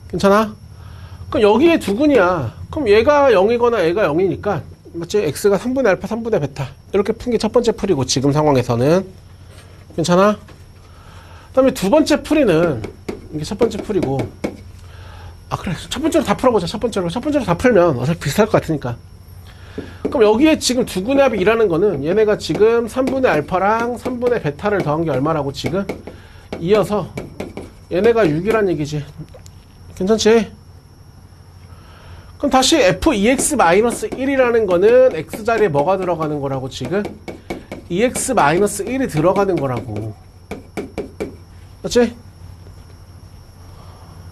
괜찮아? 그럼 여기에 두근이야. 그럼 얘가 0이거나 얘가 0이니까 맞지? x가 3분의 알파 3분의 베타 이렇게 푼 게 첫 번째 풀이고 지금 상황에서는 괜찮아? 그 다음에 두 번째 풀이는 이게 첫 번째 풀이고 그래 첫 번째로 다 풀어보자. 첫 번째로 다 풀면 어차피 비슷할 것 같으니까. 그럼 여기에 지금 두근의 합이 2라는 거는 얘네가 지금 3분의 알파랑 3분의 베타를 더한 게 얼마라고 지금? 이어서 얘네가 6이란 얘기지. 괜찮지? 그럼 다시 f2x-1이라는 거는 x자리에 뭐가 들어가는 거라고 지금? 2x-1이 들어가는 거라고. 맞지?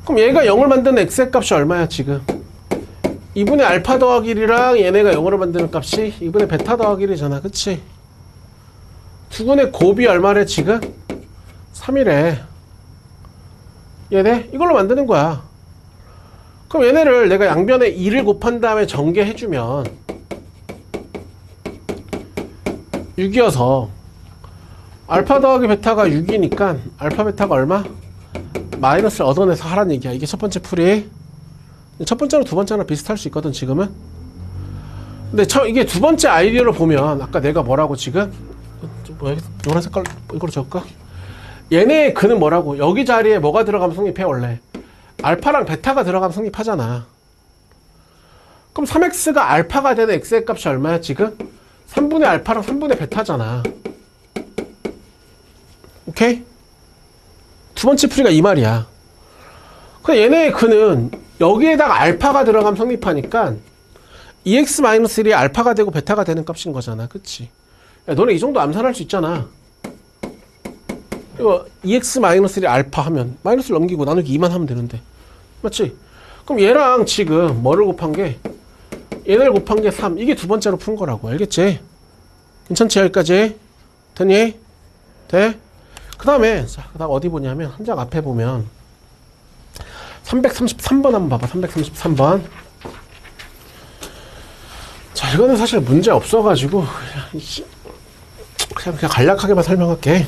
그럼 얘가 0을 만드는 x의 값이 얼마야 지금? 2분의 알파 더하기 1이랑 얘네가 0으로 만드는 값이 2분의 베타 더하기 1이잖아. 그치? 두근의 곱이 얼마래 지금? 3이래. 얘네? 이걸로 만드는 거야. 그럼 얘네를 내가 양변에 2를 곱한 다음에 전개해주면 6이어서 알파 더하기 베타가 6이니까 알파 베타가 얼마? 마이너스를 얻어내서 하란 얘기야. 이게 첫 번째 풀이. 첫 번째랑 두 번째랑 비슷할 수 있거든 지금은. 근데 이게 두 번째 아이디어로 보면 아까 내가 뭐라고 지금 노란 색깔 이걸로 적을까? 얘네의 근은 뭐라고? 여기 자리에 뭐가 들어가면 성립해 원래? 알파랑 베타가 들어가면 성립하잖아. 그럼 3x가 알파가 되는 x의 값이 얼마야 지금? 3분의 알파랑 3분의 베타잖아. 오케이? 두 번째 풀이가 이 말이야. 그럼 얘네의 근은 여기에다가 알파가 들어가면 성립하니까 2x-1이 알파가 되고 베타가 되는 값인 거잖아. 그치? 야, 너네 이 정도 암산할 수 있잖아. 이거 2x-1이 알파 하면 마이너스를 넘기고 나누기 2만 하면 되는데. 맞지? 그럼 얘랑 지금 뭐를 곱한 게 얘를 곱한 게 3. 이게 두 번째로 푼 거라고. 알겠지? 괜찮지? 여기까지? 됐니? 돼? 그 다음에 어디 보냐면 한 장 앞에 보면 333번 한번 봐봐. 333번. 자, 이거는 사실 문제 없어가지고 그냥 간략하게만 설명할게.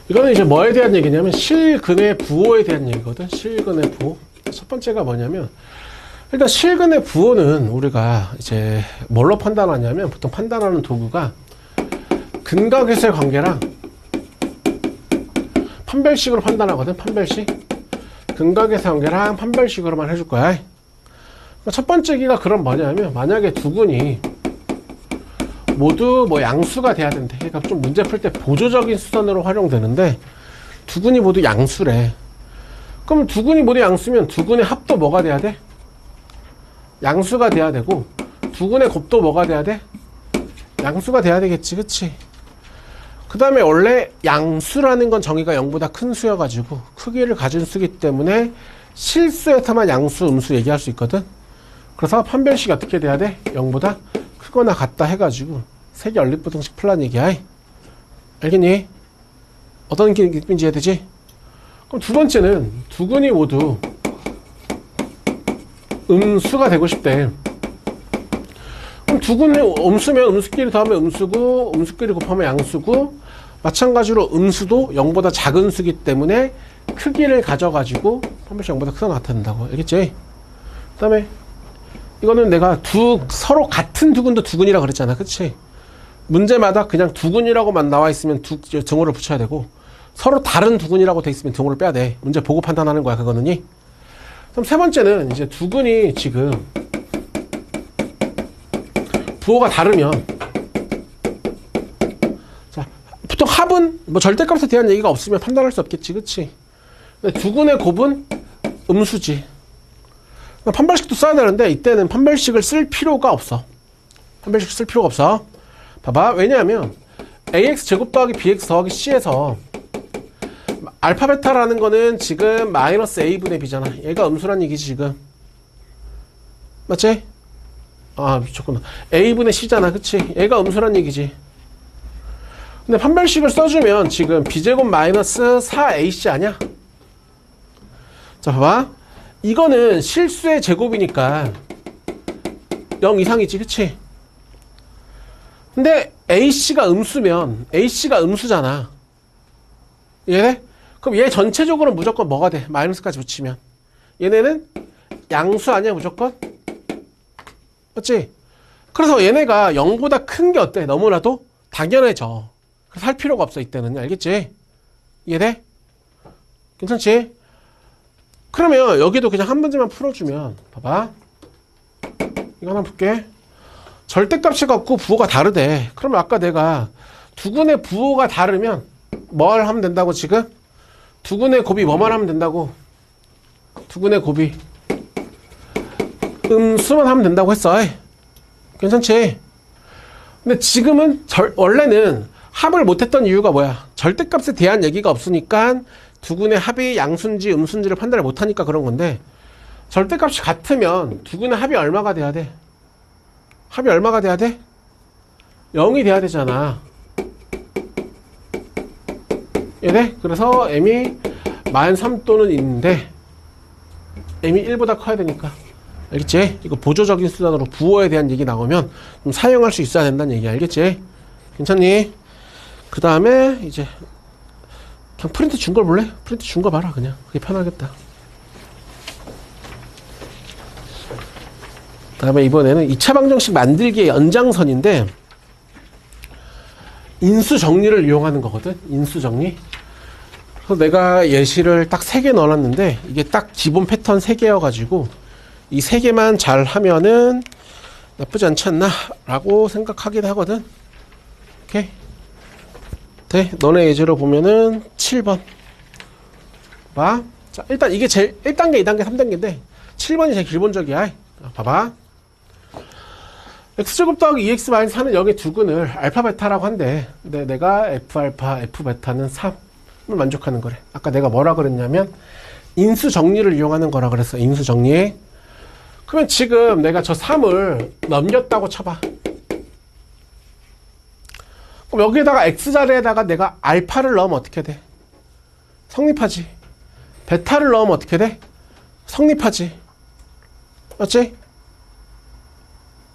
이거는 이제 뭐에 대한 얘기냐면 실근의 부호에 대한 얘기거든. 실근의 부호. 첫 번째가 뭐냐면 일단 실근의 부호는 우리가 이제 뭘로 판단하냐면 보통 판단하는 도구가 근각에서의 관계랑 판별식으로 판단하거든. 판별식. 근각에서의 관계랑 판별식으로만 해줄 거야. 첫 번째 기가 그럼 뭐냐면 만약에 두 군이 모두 뭐 양수가 돼야 된대. 그러니까 좀 문제 풀 때 보조적인 수단으로 활용되는데 두 군이 모두 양수래. 그럼 두 군이 모두 양수면 두 군의 합도 뭐가 돼야 돼? 양수가 돼야 되고 두 군의 곱도 뭐가 돼야 돼? 양수가 돼야 되겠지. 그치? 그 다음에 원래 양수라는 건 정의가 0보다 큰 수여가지고 크기를 가진 수기 때문에 실수에서만 양수, 음수 얘기할 수 있거든. 그래서 판별식이 어떻게 돼야 돼? 0보다 크거나 같다 해가지고 세개 연립부등식 풀란 얘기야. 알겠니? 어떤 느낌인지 이해되지? 그럼 두 번째는 두 군이 모두 음수가 되고 싶대. 그럼 두 군이 음수면 음수끼리 더하면 음수고 음수끼리 곱하면 양수고 마찬가지로 음수도 0보다 작은 수기 때문에 크기를 가져가지고 판별식 0보다 크거나 나타낸다고. 알겠지? 그 다음에 이거는 내가 서로 같은 두군도 두군이라고 그랬잖아. 그치? 문제마다 그냥 두군이라고만 나와 있으면 등호를 붙여야 되고 서로 다른 두군이라고 돼 있으면 등호를 빼야 돼. 문제 보고 판단하는 거야. 그거는이. 그럼 세 번째는 이제 두군이 지금 부호가 다르면 자, 보통 합은 뭐 절대값에 대한 얘기가 없으면 판단할 수 없겠지. 그치? 두군의 곱은 음수지. 판별식도 써야 되는데 이때는 판별식을 쓸 필요가 없어. 판별식 쓸 필요가 없어. 봐봐. 왜냐하면 ax제곱 더하기 bx 더하기 c에서 알파 베타라는 거는 지금 마이너스 a분의 b잖아. 얘가 음수란 얘기지 지금. 맞지? 아 미쳤구나. a분의 c잖아. 그치? 얘가 음수란 얘기지. 근데 판별식을 써주면 지금 b제곱 마이너스 4ac 아니야? 자 봐봐. 이거는 실수의 제곱이니까 0 이상이지. 그치? 근데 ac가 음수면 ac가 음수잖아. 이해돼? 그럼 얘 전체적으로 무조건 뭐가 돼? 마이너스까지 붙이면 얘네는 양수 아니야 무조건? 맞지? 그래서 얘네가 0보다 큰 게 어때? 너무나도 당연해져. 그래서 할 필요가 없어 이때는. 알겠지? 이해돼? 괜찮지? 그러면 여기도 그냥 한 문제만 풀어주면 봐봐. 이거 하나 볼게. 절대값이 갖고 부호가 다르대. 그러면 아까 내가 두군의 부호가 다르면 뭘 하면 된다고 지금? 두군의 곱이 뭐만 하면 된다고? 두군의 곱이 음수만 하면 된다고 했어. 괜찮지? 근데 지금은 원래는 합을 못했던 이유가 뭐야? 절대값에 대한 얘기가 없으니까 두군의 합이 양수인지 음수인지를 판단을 못하니까 그런 건데 절대값이 같으면 두군의 합이 얼마가 돼야 돼? 합이 얼마가 돼야 돼? 0이 돼야 되잖아. 얘네? 그래서 m이 -3 또는 있는데 m이 1보다 커야 되니까. 알겠지? 이거 보조적인 수단으로 부호에 대한 얘기 나오면 좀 사용할 수 있어야 된다는 얘기. 알겠지? 괜찮니? 그 다음에 이제 그냥 프린트 준 걸 볼래? 프린트 준 거 봐라. 그냥 그게 편하겠다. 그 다음에 이번에는 2차 방정식 만들기의 연장선인데 인수 정리를 이용하는 거거든. 인수 정리. 그래서 내가 예시를 딱 3개 넣어놨는데 이게 딱 기본 패턴 3개여 가지고 이 3개만 잘 하면은 나쁘지 않지 않나 라고 생각하긴 하거든. 오케이. 네, 너네 예제로 보면은 7번 봐. 자, 일단 이게 제일 1단계, 2단계, 3단계인데 7번이 제일 기본적이야. 봐봐. x제곱 더하기 2x-4는 0의 두근을 알파 베타라고 한대. 근데 내가 f알파, f베타는 3을 만족하는 거래. 아까 내가 뭐라 그랬냐면 인수 정리를 이용하는 거라 그랬어. 인수 정리. 그러면 지금 내가 저 3을 넘겼다고 쳐봐. 그럼 여기에다가 X자리에다가 내가 알파를 넣으면 어떻게 돼? 성립하지. 베타를 넣으면 어떻게 돼? 성립하지. 맞지?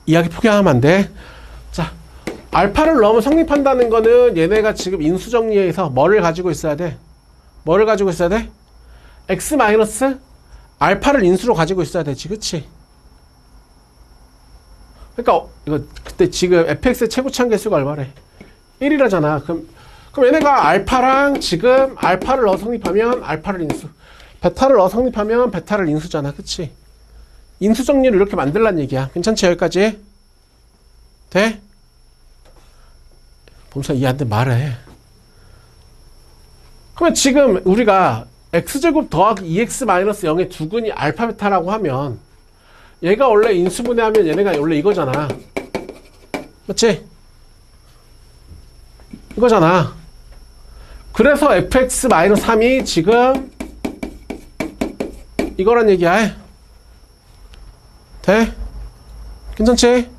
이야기 포기하면 안 돼. 자, 알파를 넣으면 성립한다는 거는 얘네가 지금 인수정리에서 뭐를 가지고 있어야 돼? 뭐를 가지고 있어야 돼? X 마이너스 알파를 인수로 가지고 있어야 되지. 그치? 그러니까 이거 그때 지금 fx의 최고치한 개수가 얼마래? 1이라잖아. 그럼 얘네가 알파랑 지금 알파를 넣어 성립하면 알파를 인수, 베타를 넣어 성립하면 베타를 인수잖아. 그치? 인수 정리를 이렇게 만들란 얘기야. 괜찮지? 여기까지? 돼? 범사 이해한테 말해. 그러면 지금 우리가 x제곱 더하기 2x-0의 두근이 알파 베타라고 하면 얘가 원래 인수분해하면 얘네가 원래 이거잖아. 맞지? 이거잖아. 그래서 fx-3이 지금 이거란 얘기야. 돼? 괜찮지?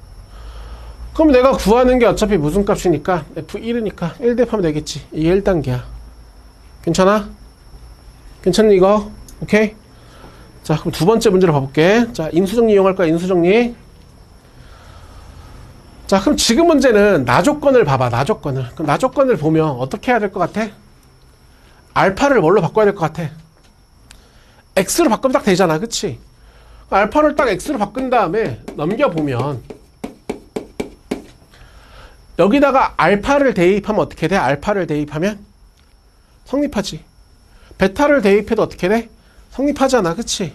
그럼 내가 구하는 게 어차피 무슨 값이니까 f1이니까 1 대입하면 되겠지. 이게 1단계야. 괜찮아? 괜찮니 이거? 오케이? 자, 그럼 두 번째 문제로 가볼게. 자, 인수정리 이용할 거야. 인수정리. 자, 그럼 지금 문제는 나조건을 봐봐. 나조건을. 그럼 나조건을 보면 어떻게 해야 될 것 같아? 알파를 뭘로 바꿔야 될 것 같아? x로 바꾸면 딱 되잖아. 그치? 알파를 딱 x로 바꾼 다음에 넘겨보면 여기다가 알파를 대입하면 어떻게 돼? 알파를 대입하면 성립하지. 베타를 대입해도 어떻게 돼? 성립하잖아. 그치?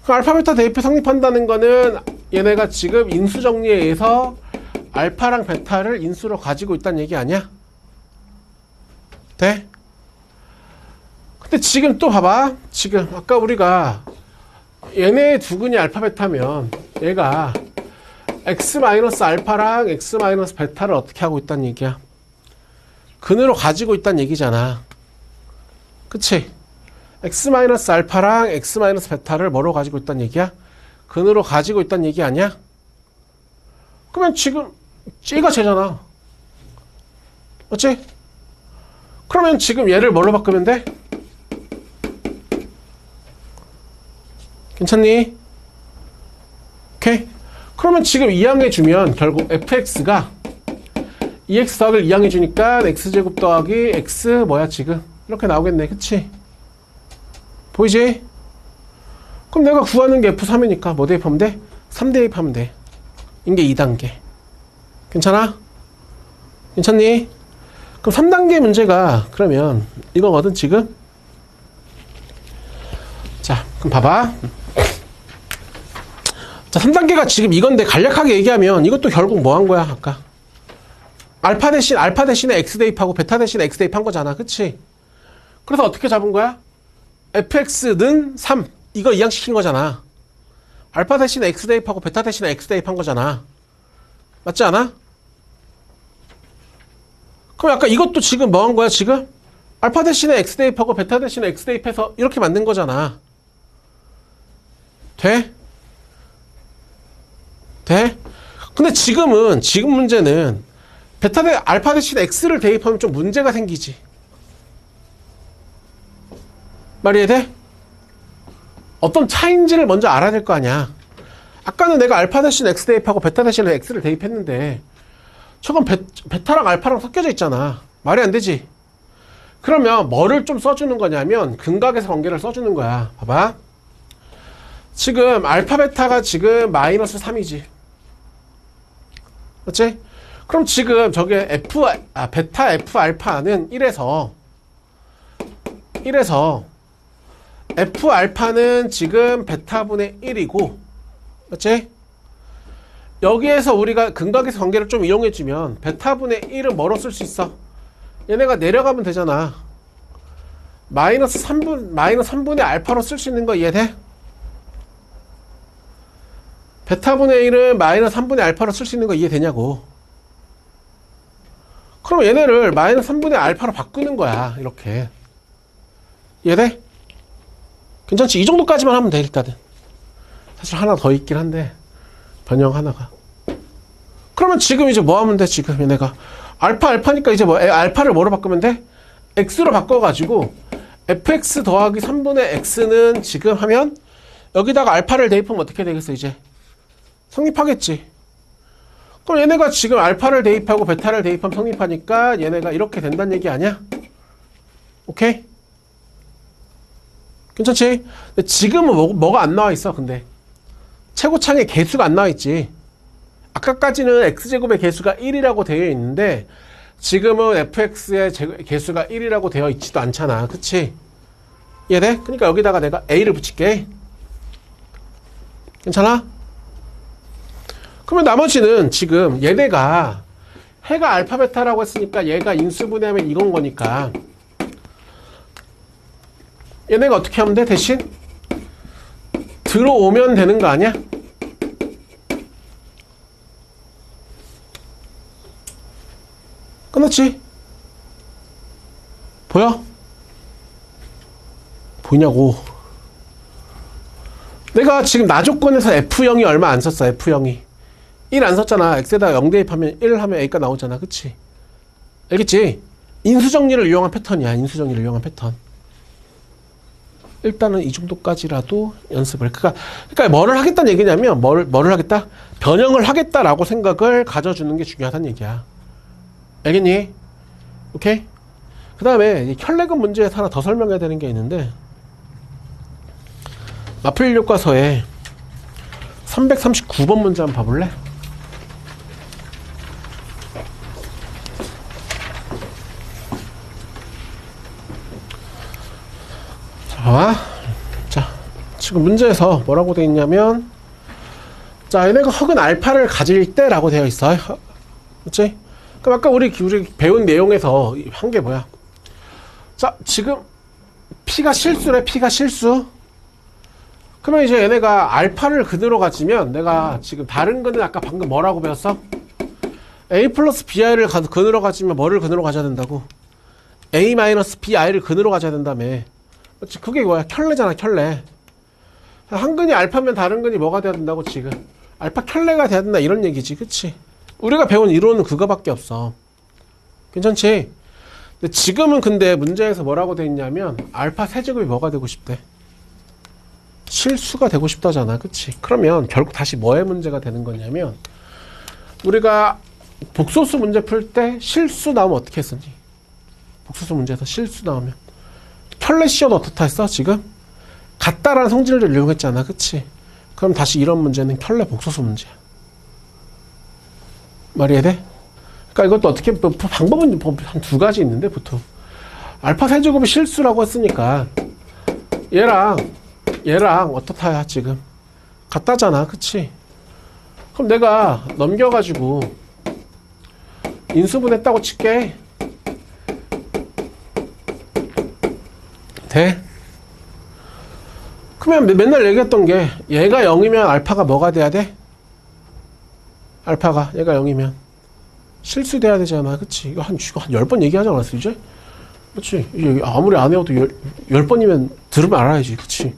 알파 베타 대입해 성립한다는 거는 얘네가 지금 인수정리에 의해서 알파랑 베타를 인수로 가지고 있다는 얘기 아니야? 돼? 근데 지금 또 봐봐. 지금 아까 우리가 얘네의 두근이 알파 베타면 얘가 x-알파랑 x-베타를 어떻게 하고 있다는 얘기야? 근으로 가지고 있다는 얘기잖아. 그치? x-알파랑 x-베타를 뭐로 가지고 있다는 얘기야? 근으로 가지고 있다는 얘기 아니야? 그러면 지금 G가 쟤잖아. 맞지? 그러면 지금 얘를 뭘로 바꾸면 돼? 괜찮니? 오케이? 그러면 지금 이항해주면 결국 fx가 2x 더하기를 이항해주니까 x제곱 더하기 x 뭐야 지금? 이렇게 나오겠네. 그치? 보이지? 그럼 내가 구하는 게 f3이니까 뭐 대입하면 돼? 3 대입하면 돼. 이게 2단계. 괜찮아? 괜찮니? 그럼 3단계 문제가 그러면 이거거든 지금? 자, 그럼 봐봐. 자, 3단계가 지금 이건데 간략하게 얘기하면 이것도 결국 뭐 한 거야 아까? 알파 대신에 x 대입하고 베타 대신에 x 대입한 거잖아. 그치? 그래서 어떻게 잡은 거야? fx는 3 이거 이항시킨 거잖아. 알파 대신에 x 대입하고 베타 대신에 x 대입한 거잖아. 맞지 않아? 그럼 아까 이것도 지금 뭐 한 거야 지금? 알파 대신에 x 대입하고 베타 대신에 x 대입해서 이렇게 만든 거잖아. 돼? 돼? 근데 지금 문제는 베타 대 알파 대신에 x를 대입하면 좀 문제가 생기지. 말이 이해돼? 어떤 차이인지를 먼저 알아야 될 거 아니야. 아까는 내가 알파 대신 x 대입하고 베타 대신에 x를 대입했는데 저건 베타랑 알파랑 섞여져 있잖아. 말이 안 되지. 그러면 뭐를 좀 써주는 거냐면 근각에서 관계를 써주는 거야. 봐봐. 지금 알파 베타가 지금 마이너스 3이지. 맞지? 그럼 지금 저게 베타 f 알파는 1에서 f 알파는 지금 베타분의 1이고, 맞지? 여기에서 우리가 근각에서 관계를 좀 이용해주면 베타분의 1은 뭐로 쓸 수 있어? 얘네가 내려가면 되잖아. 마이너스 3분의 알파로 쓸 수 있는 거 이해돼? 베타분의 1은 마이너스 3분의 알파로 쓸 수 있는 거 이해되냐고. 그럼 얘네를 마이너스 3분의 알파로 바꾸는 거야. 이렇게. 이해돼? 괜찮지? 이 정도까지만 하면 돼 일단은. 사실 하나 더 있긴 한데 변형 하나가. 그러면 지금 이제 뭐 하면 돼? 지금 얘네가 알파니까 이제 뭐 알파를 뭐로 바꾸면 돼? x로 바꿔가지고 fx 더하기 3분의 x는 지금 하면 여기다가 알파를 대입하면 어떻게 되겠어? 이제 성립하겠지. 그럼 얘네가 지금 알파를 대입하고 베타를 대입하면 성립하니까 얘네가 이렇게 된다는 얘기 아니야? 오케이? 괜찮지? 근데 지금은 뭐가 안 나와 있어? 근데 최고창에 개수가 안 나와 있지. 아까까지는 x제곱의 개수가 1이라고 되어 있는데 지금은 fx의 개수가 1이라고 되어 있지도 않잖아. 그치? 이해돼? 그러니까 여기다가 내가 a를 붙일게. 괜찮아? 그러면 나머지는 지금 얘네가 해가 알파 베타라고 했으니까 얘가 인수분해하면 이건 거니까 얘네가 어떻게 하면 돼? 대신 들어오면 되는 거 아니야? 끝났지? 보여? 보이냐고. 내가 지금 나 조건에서 F0이 얼마 안 썼어. F0이 1 안 썼잖아. X에다 0 대입하면 1 하면 A가 나오잖아. 그치? 알겠지? 인수정리를 이용한 패턴이야. 인수정리를 이용한 패턴. 일단은 이 정도까지라도 연습을. 그러니까 뭐를 하겠다는 얘기냐면 뭐를 하겠다? 변형을 하겠다라고 생각을 가져주는 게 중요하다는 얘기야. 알겠니? 오케이? 그 다음에 혈내근 문제에서 하나 더 설명해야 되는 게 있는데 마플 교과서에 339번 문제 한번 봐볼래? 자, 봐봐. 자, 지금 문제에서 뭐라고 되어 있냐면 자, 얘네가 흑은 알파를 가질 때라고 되어 있어요. 그치? 그럼 아까 우리 배운 내용에서 한 게 뭐야? 자, 지금 P가 실수래. P가 실수. 그러면 이제 얘네가 알파를 근으로 가지면 내가 지금 다른 근은 아까 방금 뭐라고 배웠어? A 플러스 BI를 근으로 가지면 뭐를 근으로 가져야 된다고? A 마이너스 BI를 근으로 가져야 된다며. 그렇지? 그게 뭐야? 켤레잖아, 켤레. 한 근이 알파면 다른 근이 뭐가 돼야 된다고 지금? 알파 켤레가 돼야 된다 이런 얘기지. 그치? 우리가 배운 이론은 그거밖에 없어. 괜찮지? 근데 지금은 근데 문제에서 뭐라고 돼 있냐면 알파 세제곱이 뭐가 되고 싶대? 실수가 되고 싶다잖아. 그치? 그러면 결국 다시 뭐의 문제가 되는 거냐면 우리가 복소수 문제 풀 때 실수 나오면 어떻게 했었니? 복소수 문제에서 실수 나오면 켤레시어도 어떻다 했어? 지금? 같다라는 성질을 이용했잖아. 그치? 그럼 다시 이런 문제는 켤레 복소수 문제야. 말이 해돼? 그러니까 이것도 어떻게 방법은 한 두 가지 있는데 보통 알파 세제곱이 실수라고 했으니까 얘랑 어떻다야 지금 같다잖아. 그치? 그럼 내가 넘겨가지고 인수분했다고 칠게. 돼? 그러면 맨날 얘기했던 게 얘가 0이면 알파가 뭐가 돼야 돼? 알파가 얘가 0이면 실수돼야 되잖아. 그치? 이거 한 10번 얘기하지 않았어 이제? 그치? 아무리 안 해도 10번이면 들으면 알아야지. 그치?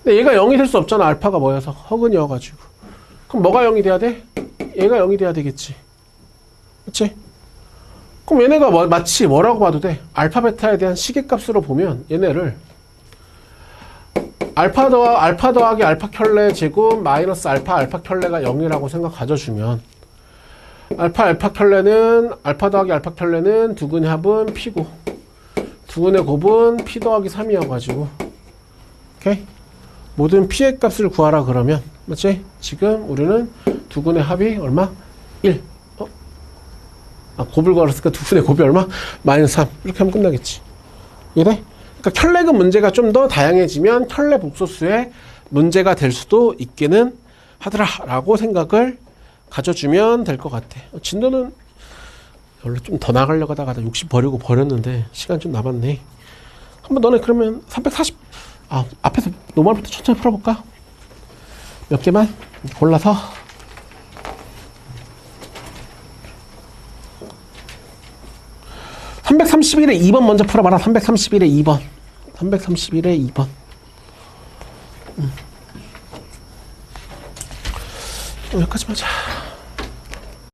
근데 얘가 0이 될 수 없잖아. 알파가 뭐여서 허근이어가지고. 그럼 뭐가 0이 돼야 돼? 얘가 0이 돼야 되겠지. 그치? 그럼 얘네가 마치 뭐라고 봐도 돼? 알파 베타에 대한 시계값으로 보면 얘네를 알파 더하기 알파 켤레 제곱 마이너스 알파 켤레가 0이라고 생각 가져주면 알파 더하기 알파 켤레는 두근의 합은 P고 두근의 곱은 P 더하기 3이어가지고 오케이? 모든 P의 값을 구하라 그러면 맞지? 지금 우리는 두근의 합이 얼마? 1 곱을 구하랬으니까 두근의 곱이 얼마? 마이너스 3 이렇게 하면 끝나겠지. 이해돼? 그러니까 켤레근 문제가 좀 더 다양해지면 켤레 복소수의 문제가 될 수도 있기는 하더라 라고 생각을 가져주면 될 것 같아. 진도는 원래 좀 더 나가려고 하다가 60 버렸는데 시간 좀 남았네. 한번 너네 그러면 340 앞에서 노멀부터 천천히 풀어볼까? 몇 개만 골라서 331의 2번 먼저 풀어봐라. 331의 2번 331의 2번 여기까지 하자.